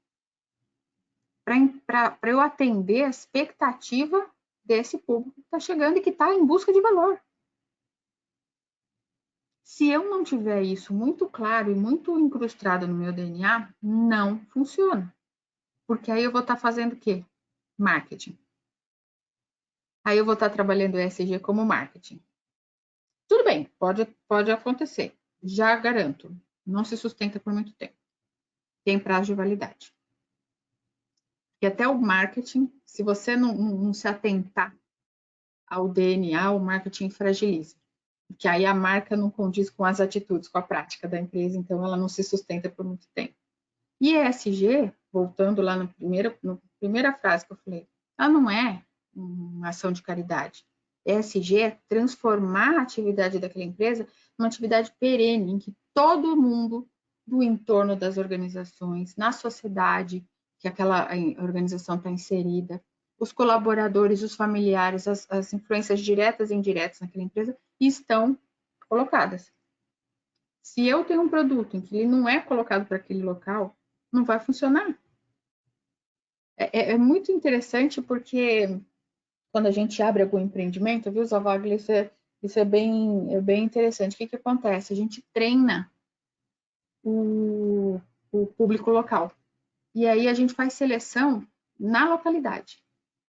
Para eu atender a expectativa desse público que está chegando e que está em busca de valor. Se eu não tiver isso muito claro e muito incrustado no meu DNA, não funciona. Porque aí eu vou estar fazendo o quê? Marketing. Aí eu vou estar trabalhando o ESG como marketing. Tudo bem, pode acontecer. Já garanto. Não se sustenta por muito tempo. Tem prazo de validade. E até o marketing, se você não se atentar ao DNA, o marketing fragiliza. Porque aí a marca não condiz com as atitudes, com a prática da empresa, então ela não se sustenta por muito tempo. E ESG, voltando lá na primeira frase que eu falei, ela não é uma ação de caridade. ESG é transformar a atividade daquela empresa numa atividade perene, em que todo mundo do entorno das organizações, na sociedade que aquela organização está inserida, os colaboradores, os familiares, as influências diretas e indiretas naquela empresa estão colocadas. Se eu tenho um produto em que ele não é colocado para aquele local, não vai funcionar. É muito interessante porque quando a gente abre algum empreendimento, viu, Zavagli, isso é bem interessante. O que acontece? A gente treina o público local. E aí a gente faz seleção na localidade.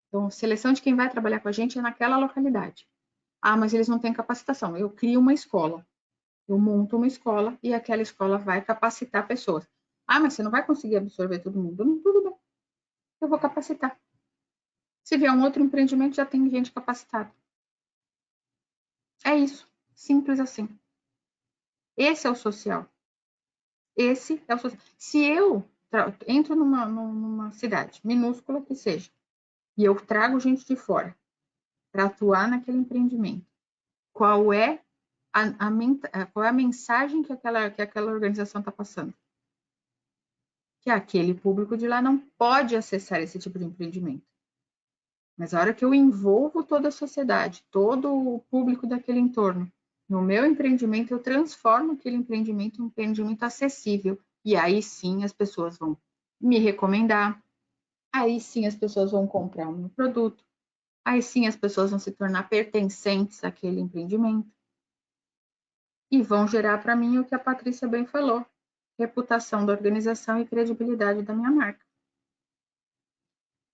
Então, seleção de quem vai trabalhar com a gente é naquela localidade. Ah, mas eles não têm capacitação. Eu crio uma escola. Eu monto uma escola e aquela escola vai capacitar pessoas. Ah, mas você não vai conseguir absorver todo mundo. Não, tudo bem. Eu vou capacitar. Se vier um outro empreendimento, já tem gente capacitada. É isso. Simples assim. Esse é o social. Esse é o social. Se eu entro numa cidade, minúscula que seja, e eu trago gente de fora para atuar naquele empreendimento, qual é a mensagem que aquela organização está passando? Que aquele público de lá não pode acessar esse tipo de empreendimento. Mas a hora que eu envolvo toda a sociedade, todo o público daquele entorno, no meu empreendimento, eu transformo aquele empreendimento em um empreendimento acessível. E aí sim as pessoas vão me recomendar, aí sim as pessoas vão comprar o meu produto, aí sim as pessoas vão se tornar pertencentes àquele empreendimento. e vão gerar para mim o que a Patrícia bem falou, reputação da organização e credibilidade da minha marca.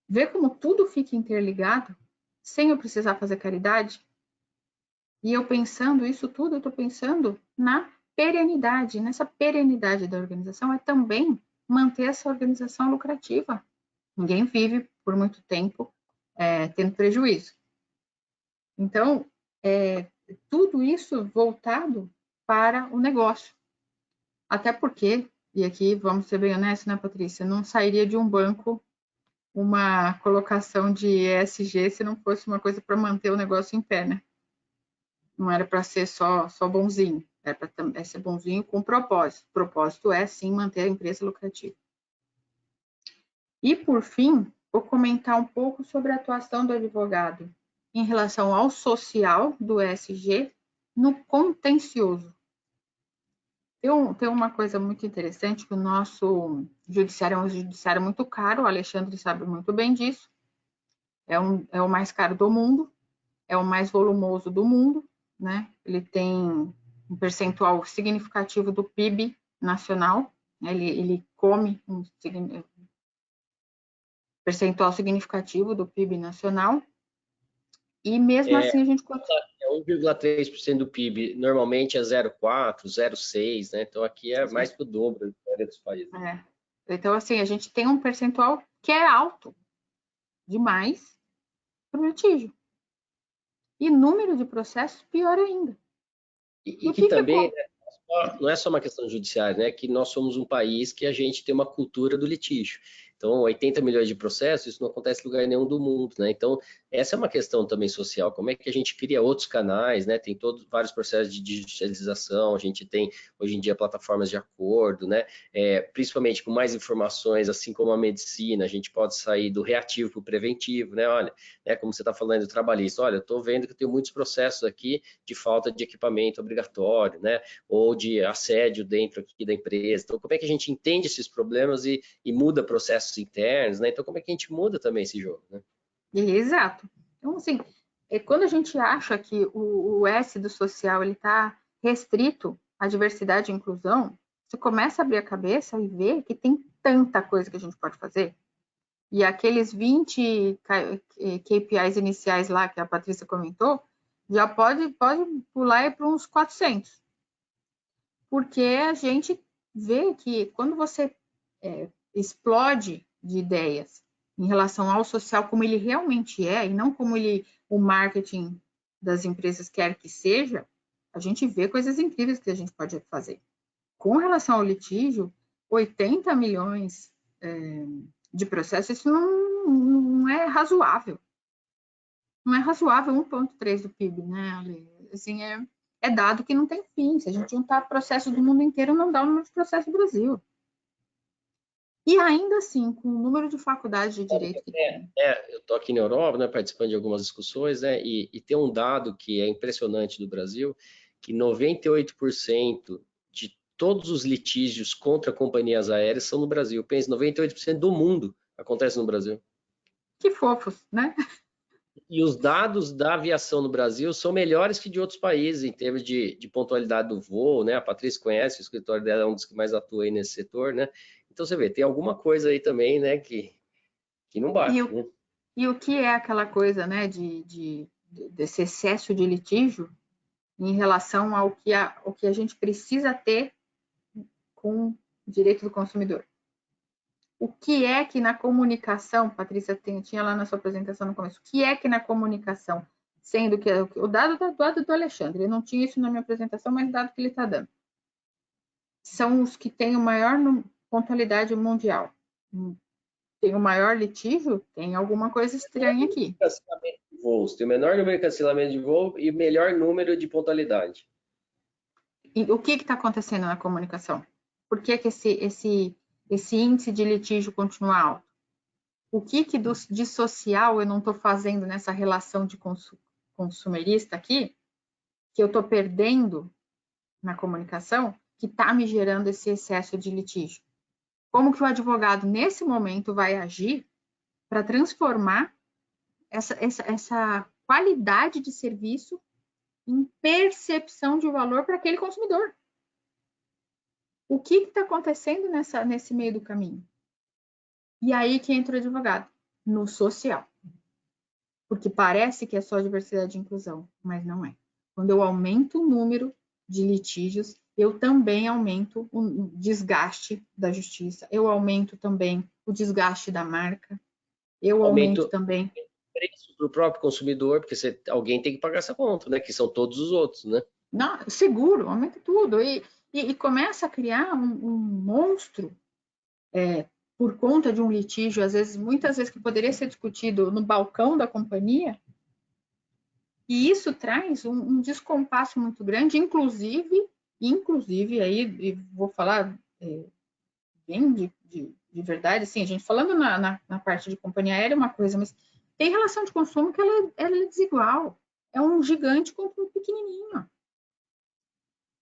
Vê como tudo fica interligado, sem eu precisar fazer caridade? E eu pensando isso tudo, eu estou pensando na perenidade. Nessa perenidade da organização é também manter essa organização lucrativa. Ninguém vive por muito tempo tendo prejuízo. Então, tudo isso voltado para o negócio. Até porque, e aqui vamos ser bem honestos, né, Patrícia? Não sairia de um banco uma colocação de ESG se não fosse uma coisa para manter o negócio em pé, né? Não era para ser só bonzinho, era para ser bonzinho com propósito. O propósito é, sim, manter a empresa lucrativa. E, por fim, vou comentar um pouco sobre a atuação do advogado em relação ao social do ESG no contencioso. Tem uma coisa muito interessante, que o nosso judiciário é um judiciário muito caro, o Alexandre sabe muito bem disso, é o mais caro do mundo, é o mais volumoso do mundo, né? Ele tem um percentual significativo do PIB nacional, né? Ele come um percentual significativo do PIB nacional, e mesmo assim a gente continua. 1,3% do PIB, normalmente é 0,4%, 0,6%, né? Então aqui é mais que o dobro da maioria dos países. Então, assim, a gente tem um percentual que é alto demais para o litígio. E número de processos, pior ainda. E que também, né, não é só uma questão judiciária, né? Que nós somos um país que a gente tem uma cultura do litígio. Então, 80 milhões de processos, isso não acontece em lugar nenhum do mundo, né? Então, essa é uma questão também social. Como é que a gente cria outros canais, né? Tem vários processos de digitalização, a gente tem, hoje em dia, plataformas de acordo, né? Principalmente com mais informações, assim como a medicina, a gente pode sair do reativo para o preventivo, né? Olha, né, como você está falando do trabalhista, olha, eu estou vendo que eu tenho muitos processos aqui de falta de equipamento obrigatório, né? Ou de assédio dentro aqui da empresa. Então, como é que a gente entende esses problemas e muda processos internos, né? Então, como é que a gente muda também esse jogo, né? Exato. Então, assim, quando a gente acha que o S do social ele está restrito à diversidade e inclusão, você começa a abrir a cabeça e ver que tem tanta coisa que a gente pode fazer. E aqueles 20 KPIs iniciais lá que a Patrícia comentou, já pode pular para uns 400. Porque a gente vê que quando você explode de ideias em relação ao social como ele realmente é, e não como o marketing das empresas quer que seja, a gente vê coisas incríveis que a gente pode fazer. Com relação ao litígio, 80 milhões de processos, isso não é razoável. Não é razoável 1,3% do PIB, né, Ale? Assim, é dado que não tem fim. Se a gente juntar processos do mundo inteiro, não dá o número de processos do Brasil. E ainda assim, com o número de faculdades de direito que tem. Eu estou aqui na Europa, né, participando de algumas discussões, né, e tem um dado que é impressionante do Brasil, que 98% de todos os litígios contra companhias aéreas são no Brasil. Pense, 98% do mundo acontece no Brasil. Que fofos, né? E os dados da aviação no Brasil são melhores que de outros países em termos de pontualidade do voo, né? A Patrícia conhece, o escritório dela é um dos que mais atua aí nesse setor, né? Então você vê, tem alguma coisa aí também, né, que não bate, né? E o que é aquela coisa, né, desse excesso de litígio em relação ao que a gente precisa ter com o direito do consumidor? O que é que na comunicação, Patrícia tinha lá na sua apresentação no começo, o que é que na comunicação, sendo que o dado do Alexandre, eu não tinha isso na minha apresentação, mas o dado que ele está dando, são os que têm o maior pontualidade mundial. Tem o maior litígio, tem alguma coisa estranha aqui. Cancelamento de voos, tem o menor número de cancelamento de voo e o melhor número de pontualidade. E o que está acontecendo na comunicação? Por que esse índice de litígio continua alto? O que de social eu não estou fazendo nessa relação de consumerista aqui, que eu estou perdendo na comunicação, que está me gerando esse excesso de litígio? Como que o advogado, nesse momento, vai agir para transformar essa qualidade de serviço em percepção de valor para aquele consumidor. O que está acontecendo nesse meio do caminho? E aí que entra o advogado, no social. Porque parece que é só diversidade e inclusão, mas não é. Quando eu aumento o número de litígios, eu também aumento o desgaste da justiça, eu aumento também o desgaste da marca, eu aumento também preço para o próprio consumidor, porque alguém tem que pagar essa conta, né? Que são todos os outros, né? Não, seguro, aumenta tudo. E começa a criar um monstro por conta de um litígio, muitas vezes que poderia ser discutido no balcão da companhia, e isso traz um descompasso muito grande, inclusive aí vou falar bem de verdade, assim, a gente falando na parte de companhia aérea é uma coisa, mas tem relação de consumo que ela é desigual, é um gigante contra um pequenininho.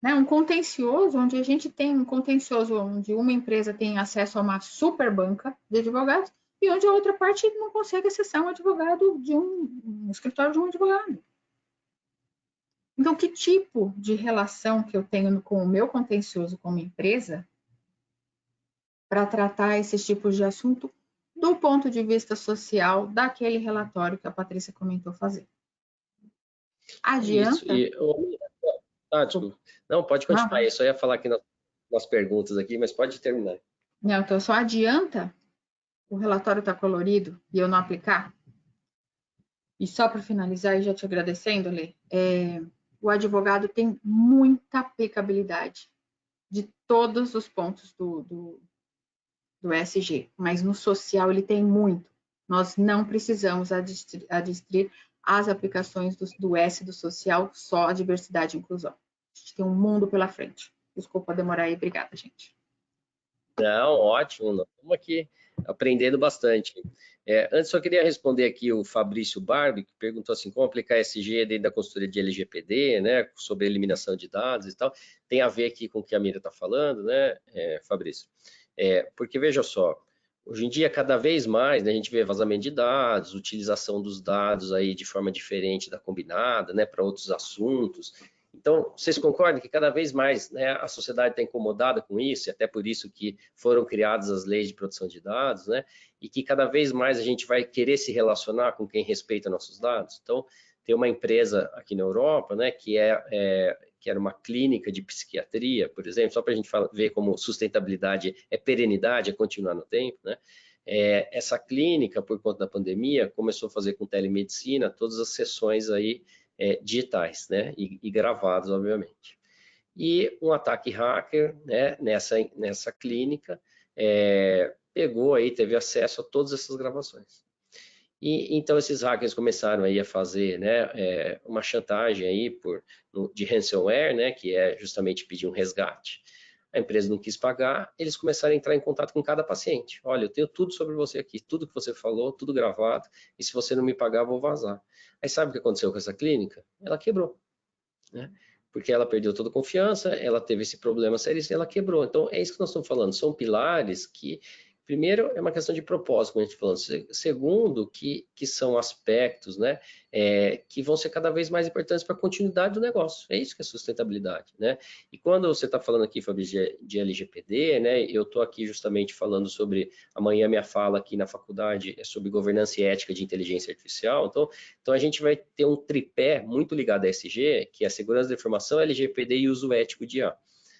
Né? Um contencioso, onde a gente tem um contencioso onde uma empresa tem acesso a uma super banca de advogados e onde a outra parte não consegue acessar um advogado de um escritório de um advogado. Então, que tipo de relação que eu tenho com o meu contencioso como empresa para tratar esses tipos de assunto do ponto de vista social daquele relatório que a Patrícia comentou fazer? Adianta? Desculpa. Não, pode continuar. Eu só ia falar aqui nas perguntas aqui, mas pode terminar. Não, então só adianta o relatório estar colorido e eu não aplicar? E só para finalizar, e já te agradecendo, Lê, o advogado tem muita aplicabilidade de todos os pontos do ESG, mas no social ele tem muito. Nós não precisamos adstrir as aplicações do S do social só a diversidade e inclusão. A gente tem um mundo pela frente. Desculpa demorar aí, obrigada, gente. Não, ótimo, nós estamos aqui aprendendo bastante. Antes, só queria responder aqui o Fabrício Barbi, que perguntou assim, como aplicar ESG dentro da consultoria de LGPD, né, sobre eliminação de dados e tal. Tem a ver aqui com o que a Mira está falando, né, Fabrício? Porque, veja só, hoje em dia, cada vez mais, né, a gente vê vazamento de dados, utilização dos dados aí de forma diferente da combinada, né, para outros assuntos. Então, vocês concordam que cada vez mais, né, a sociedade está incomodada com isso, e até por isso que foram criadas as leis de proteção de dados, né, e que cada vez mais a gente vai querer se relacionar com quem respeita nossos dados? Então, tem uma empresa aqui na Europa, né, que era uma clínica de psiquiatria, por exemplo, só para a gente ver como sustentabilidade é perenidade, é continuar no tempo, né? Essa clínica, por conta da pandemia, começou a fazer com telemedicina todas as sessões aí digitais, né? E gravados, obviamente. E um ataque hacker, né, nessa clínica, pegou aí, teve acesso a todas essas gravações. E então esses hackers começaram aí a fazer, né, uma chantagem aí de ransomware, né, que é justamente pedir um resgate. A empresa não quis pagar, eles começaram a entrar em contato com cada paciente. Olha, eu tenho tudo sobre você aqui, tudo que você falou, tudo gravado, e se você não me pagar, eu vou vazar. Aí sabe o que aconteceu com essa clínica? Ela quebrou, né? Porque ela perdeu toda a confiança, ela teve esse problema sério e ela quebrou. Então, é isso que nós estamos falando, são pilares que, primeiro, é uma questão de propósito, como a gente falou. Segundo, que são aspectos, né, que vão ser cada vez mais importantes para a continuidade do negócio. É isso que é sustentabilidade, né? E quando você está falando aqui, Fabrício, de LGPD, né, eu estou aqui justamente falando sobre, amanhã minha fala aqui na faculdade é sobre governança e ética de inteligência artificial. Então a gente vai ter um tripé muito ligado a ESG, que é a segurança da informação, LGPD e uso ético de IA.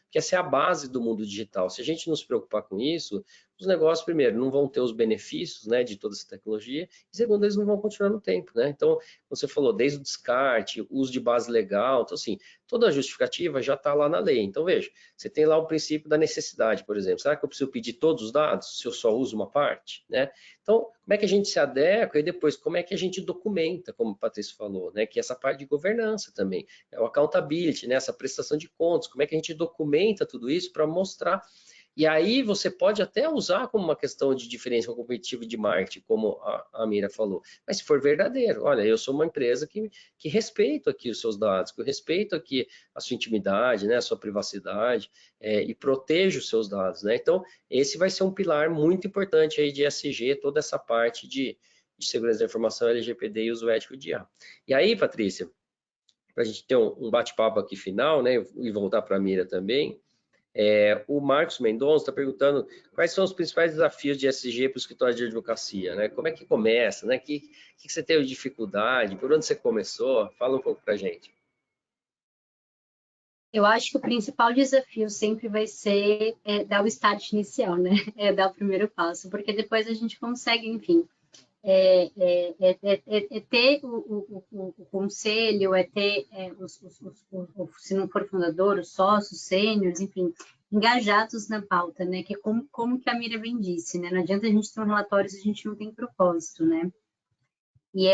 Porque essa é a base do mundo digital. Se a gente não se preocupar com isso, os negócios, primeiro, não vão ter os benefícios, né, de toda essa tecnologia, e segundo, eles não vão continuar no tempo, né? Então, você falou, desde o descarte, uso de base legal, então assim, toda a justificativa já está lá na lei. Então, veja, você tem lá o princípio da necessidade, por exemplo. Será que eu preciso pedir todos os dados se eu só uso uma parte, né? Então, como é que a gente se adequa e depois como é que a gente documenta, como o Patrício falou, né? Que essa parte de governança também, é o accountability, né? Essa prestação de contas, como é que a gente documenta tudo isso para mostrar. E aí você pode até usar como uma questão de diferencial competitivo de marketing, como a Mira falou. Mas se for verdadeiro, olha, eu sou uma empresa que respeito aqui os seus dados, que eu respeito aqui a sua intimidade, né, a sua privacidade, e protejo os seus dados, né? Então, esse vai ser um pilar muito importante aí de ESG, toda essa parte de segurança da informação, LGPD e uso ético de IA. E aí, Patrícia, para a gente ter um bate-papo aqui final, né, e voltar para a Mira também. O Marcos Mendonça está perguntando quais são os principais desafios de ESG para o escritório de advocacia, né? Como é que começa, né? Que você teve dificuldade, por onde você começou? Fala um pouco para a gente. Eu acho que o principal desafio sempre vai ser dar o start inicial, né? Dar o primeiro passo, porque depois a gente consegue, enfim, ter o conselho, ter se não for fundador, os sócios, sêniores, enfim, engajados na pauta, né? Que é como que a Mira bem disse, né? Não adianta a gente ter um relatório se a gente não tem propósito, né? E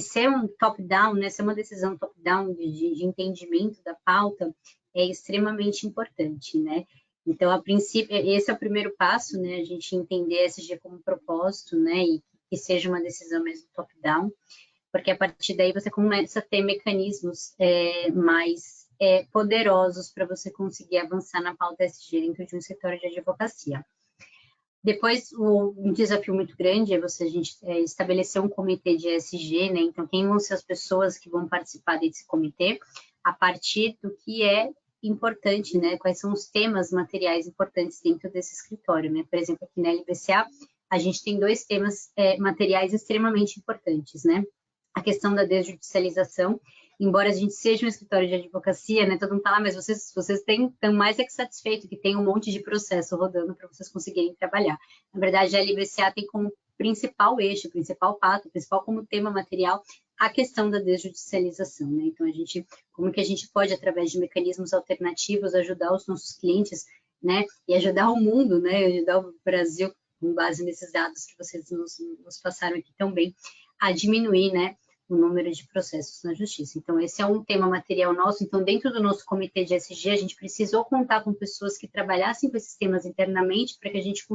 ser um top-down, né? Ser uma decisão top-down de entendimento da pauta é extremamente importante, né? Então, a princípio, esse é o primeiro passo, né? A gente entender ESG como propósito, né? E que seja uma decisão mesmo top-down, porque a partir daí você começa a ter mecanismos mais poderosos para você conseguir avançar na pauta ESG dentro de um escritório de advocacia. Depois, um desafio muito grande é a gente estabelecer um comitê de ESG, né? Então, quem vão ser as pessoas que vão participar desse comitê a partir do que é importante, né? Quais são os temas materiais importantes dentro desse escritório, né? Por exemplo, aqui na LBCA, a gente tem 2 temas materiais extremamente importantes, né? A questão da desjudicialização, embora a gente seja um escritório de advocacia, né, todo mundo fala, mas vocês estão mais que satisfeitos que tem um monte de processo rodando para vocês conseguirem trabalhar. Na verdade, a LBCA tem como principal eixo, principal pato, principal como tema material, a questão da desjudicialização, né? Então, como que a gente pode, através de mecanismos alternativos, ajudar os nossos clientes, né, e ajudar o mundo, né, ajudar o Brasil, com base nesses dados que vocês nos passaram aqui tão bem, a diminuir, né, o número de processos na justiça. Então, esse é um tema material nosso. Então, dentro do nosso comitê de ESG, a gente precisou contar com pessoas que trabalhassem com esses temas internamente para que a gente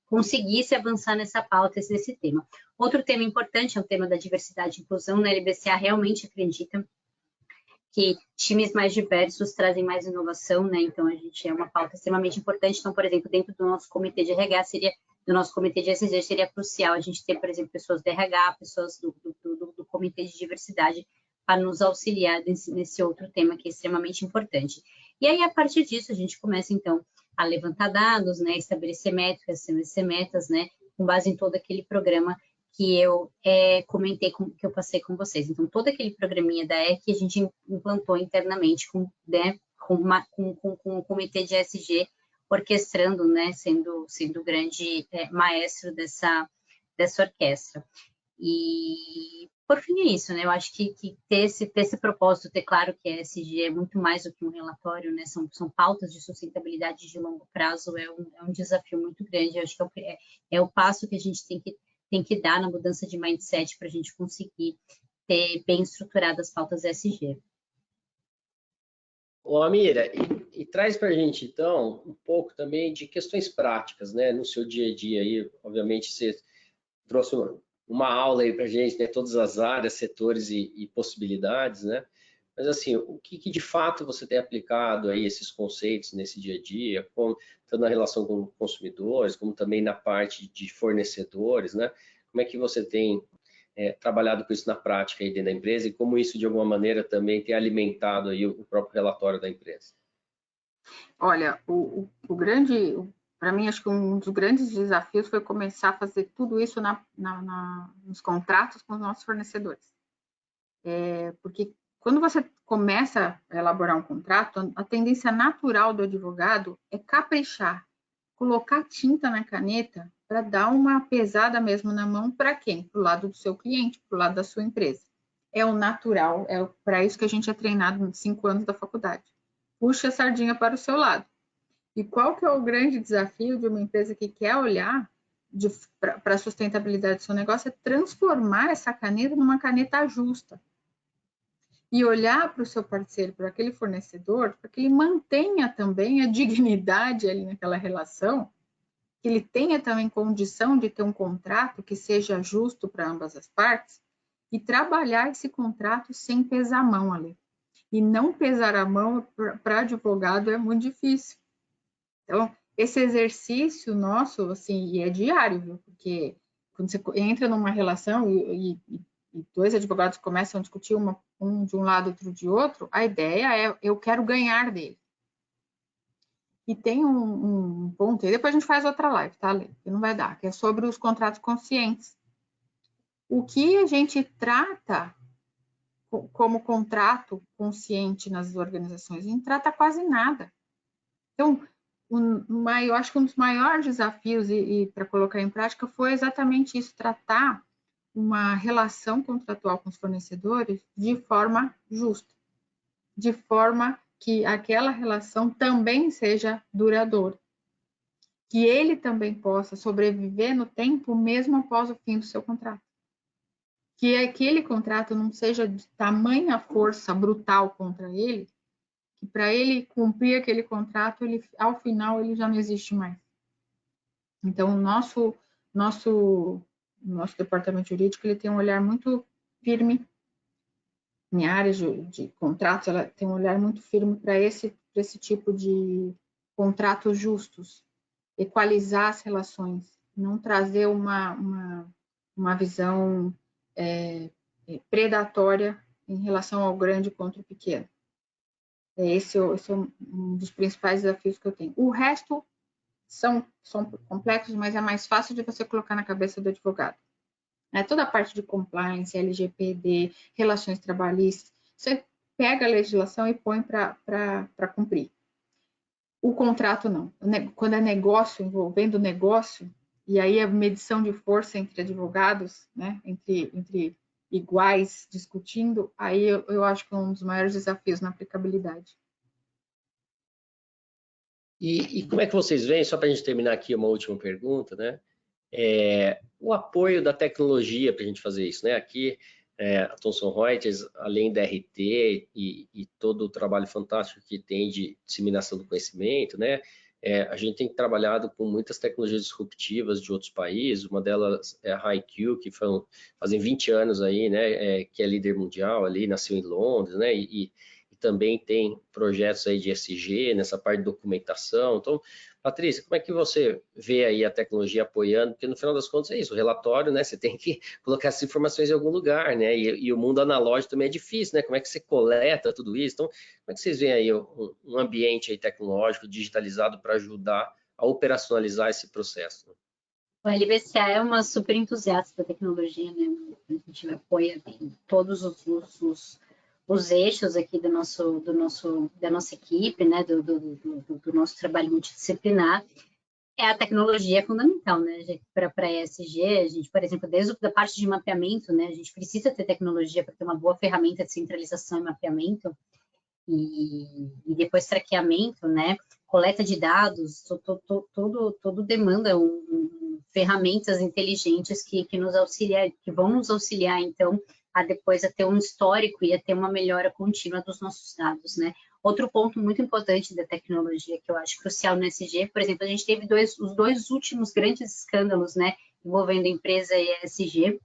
conseguisse avançar nessa pauta, nesse tema. Outro tema importante é o tema da diversidade e inclusão. Na LBCA realmente acredita que times mais diversos trazem mais inovação, né? Então, a gente é uma pauta extremamente importante. Então, por exemplo, dentro do nosso comitê de RH, do nosso comitê de ESG, seria crucial a gente ter, por exemplo, pessoas do RH, pessoas do comitê de diversidade para nos auxiliar nesse outro tema que é extremamente importante. E aí, a partir disso, a gente começa, então, a levantar dados, né? Estabelecer métricas, estabelecer metas, né? Com base em todo aquele programa que eu comentei, que eu passei com vocês. Então, todo aquele programinha da EC a gente implantou internamente com o comitê de ESG orquestrando, né, sendo o grande maestro dessa orquestra. E, por fim, é isso, né? Eu acho que ter esse propósito, ter claro que a ESG é muito mais do que um relatório, né? São pautas de sustentabilidade de longo prazo, é um desafio muito grande. Eu acho que é o passo que a gente tem que dar na mudança de mindset para a gente conseguir ter bem estruturadas as pautas ESG. Ô, Amira, e traz para a gente, então, um pouco também de questões práticas, né? No seu dia a dia aí, obviamente, você trouxe uma aula aí para a gente, né? Todas as áreas, setores e possibilidades, né? Mas, assim, o que de fato você tem aplicado aí esses conceitos nesse dia a dia, tanto na relação com consumidores, como também na parte de fornecedores, né? Como é que você tem trabalhado com isso na prática aí dentro da empresa e como isso, de alguma maneira, também tem alimentado aí o próprio relatório da empresa? Olha, para mim, acho que um dos grandes desafios foi começar a fazer tudo isso nos contratos com os nossos fornecedores. Porque quando você começa a elaborar um contrato, a tendência natural do advogado é caprichar, colocar tinta na caneta para dar uma pesada mesmo na mão para quem? Para o lado do seu cliente, para o lado da sua empresa. É o natural, é para isso que a gente é treinado nos 5 anos da faculdade. Puxa a sardinha para o seu lado. E qual que é o grande desafio de uma empresa que quer olhar para a sustentabilidade do seu negócio? É transformar essa caneta numa caneta justa. E olhar para o seu parceiro, para aquele fornecedor, para que ele mantenha também a dignidade ali naquela relação, que ele tenha também condição de ter um contrato que seja justo para ambas as partes e trabalhar esse contrato sem pesar a mão ali. E não pesar a mão para advogado é muito difícil. Então, esse exercício nosso, assim, e é diário, viu? Porque quando você entra numa relação e dois advogados começam a discutir um de um lado, outro de outro, a ideia é, eu quero ganhar dele. E tem um ponto, e depois a gente faz outra live, tá, Lê? Que não vai dar, que é sobre os contratos conscientes. O que a gente trata como contrato consciente nas organizações? A gente trata quase nada. Então, eu acho que um dos maiores desafios e para colocar em prática foi exatamente isso, tratar uma relação contratual com os fornecedores de forma justa, de forma que aquela relação também seja duradoura, que ele também possa sobreviver no tempo mesmo após o fim do seu contrato. Que aquele contrato não seja de tamanha força brutal contra ele, que para ele cumprir aquele contrato, ao final ele já não existe mais. Então, o nosso departamento jurídico ele tem um olhar muito firme em áreas de contratos, ela tem um olhar muito firme para esse tipo de contratos justos, equalizar as relações, não trazer uma visão predatória em relação ao grande contra o pequeno. Esse é um dos principais desafios que eu tenho. O resto são complexos, mas é mais fácil de você colocar na cabeça do advogado. Toda a parte de compliance, LGPD, relações trabalhistas, você pega a legislação e põe para cumprir. O contrato não. Quando é negócio, envolvendo negócio, e aí a medição de força entre advogados, né, entre iguais discutindo, aí eu acho que é um dos maiores desafios na aplicabilidade. E como é que vocês veem, só para a gente terminar aqui uma última pergunta, né? O apoio da tecnologia para a gente fazer isso, né? Aqui, a Thomson Reuters, além da RT e todo o trabalho fantástico que tem de disseminação do conhecimento, né? A gente tem trabalhado com muitas tecnologias disruptivas de outros países, uma delas é a HiQ, que fazem 20 anos aí, né? Que é líder mundial ali, nasceu em Londres, né? E também tem projetos aí de ESG nessa parte de documentação. Então, Patrícia, como é que você vê aí a tecnologia apoiando? Porque no final das contas é isso, o relatório, né? Você tem que colocar essas informações em algum lugar, né? E o mundo analógico também é difícil, né? Como é que você coleta tudo isso? Então, como é que vocês veem aí um ambiente aí tecnológico, digitalizado para ajudar a operacionalizar esse processo? O LBCA é uma super entusiasta da tecnologia, né? A gente apoia todos os eixos aqui da nossa equipe, né, do nosso trabalho multidisciplinar. A tecnologia é fundamental, né, para a ESG. A gente, por exemplo, desde a parte de mapeamento, né, a gente precisa ter tecnologia para ter uma boa ferramenta de centralização e mapeamento, e depois traqueamento, né, coleta de dados, tudo demanda ferramentas inteligentes que nos auxiliar, que vão nos auxiliar, então, depois a ter um histórico e a ter uma melhora contínua dos nossos dados, né? Outro ponto muito importante da tecnologia que eu acho crucial no ESG, por exemplo, a gente teve os dois últimos grandes escândalos, né, envolvendo a empresa e a ESG,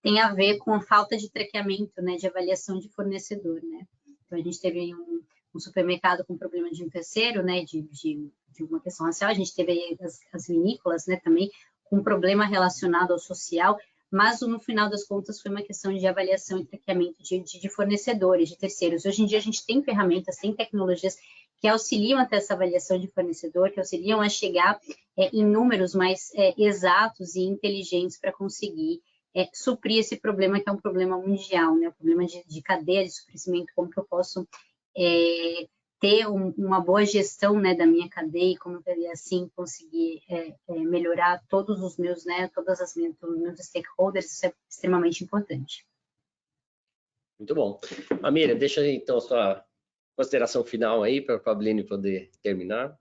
tem a ver com a falta de traqueamento, né, de avaliação de fornecedor, né? Então, a gente teve um supermercado com problema de um terceiro, né, de uma questão racial, a gente teve aí as vinícolas, né, também com problema relacionado ao social, mas no final das contas foi uma questão de avaliação e traqueamento de fornecedores, de terceiros. Hoje em dia a gente tem ferramentas, tem tecnologias que auxiliam até essa avaliação de fornecedor, que auxiliam a chegar em números mais exatos e inteligentes para conseguir suprir esse problema que é um problema mundial, né? O problema de cadeia de suprimento, como que eu posso ter uma boa gestão, né, da minha cadeia e como eu assim conseguir melhorar todos os meus, né, todos os meus stakeholders, isso é extremamente importante. Muito bom. Amira, deixa então a sua consideração final aí para a Pabline poder terminar.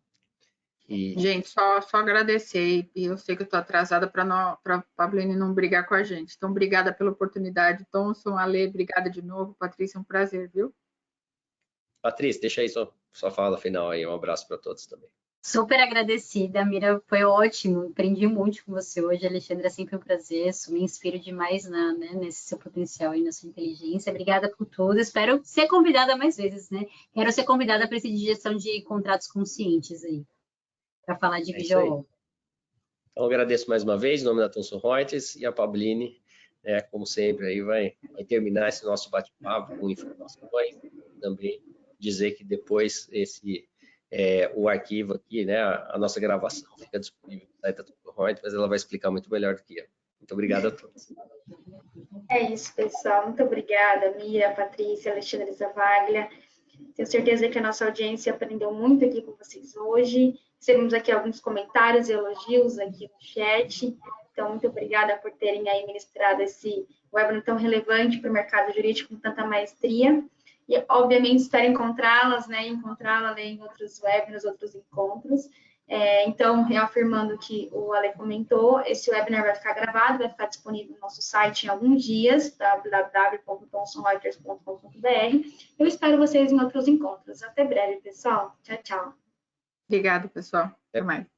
Gente, só agradecer, e eu sei que eu estou atrasada para a Pabline não brigar com a gente. Então, obrigada pela oportunidade. Thomson, Ale, obrigada de novo. Patrícia, um prazer, viu? Patrícia, deixa aí sua fala final aí. Um abraço para todos também. Super agradecida, Mira, foi ótimo, aprendi muito com você hoje, Alexandre, é sempre um prazer, me inspiro demais nesse seu potencial e na sua inteligência, obrigada por tudo, espero ser convidada mais vezes, né? Quero ser convidada para esse de gestão de contratos conscientes aí, para falar de video. Então, agradeço mais uma vez, em nome da Thomson Reuters e a Pabline, como sempre, aí vai terminar esse nosso bate-papo com informações, também dizer que depois o arquivo aqui, né, a nossa gravação fica disponível no site da Thomson Reuters, mas ela vai explicar muito melhor do que eu. Muito obrigado a todos. É isso, pessoal. Muito obrigada, Mira, Patrícia, Alexandre Zavaglia. Tenho certeza que a nossa audiência aprendeu muito aqui com vocês hoje. Recebemos aqui alguns comentários e elogios aqui no chat. Então, muito obrigada por terem aí ministrado esse webinar tão relevante para o mercado jurídico com tanta maestria. E, obviamente, espero encontrá-las, né? Encontrá-la em outros webinars, outros encontros. Então, reafirmando que o Ale comentou, esse webinar vai ficar gravado, vai ficar disponível no nosso site em alguns dias, www.thomsonreuters.com.br. Eu espero vocês em outros encontros. Até breve, pessoal. Tchau, tchau. Obrigada, pessoal. Até mais.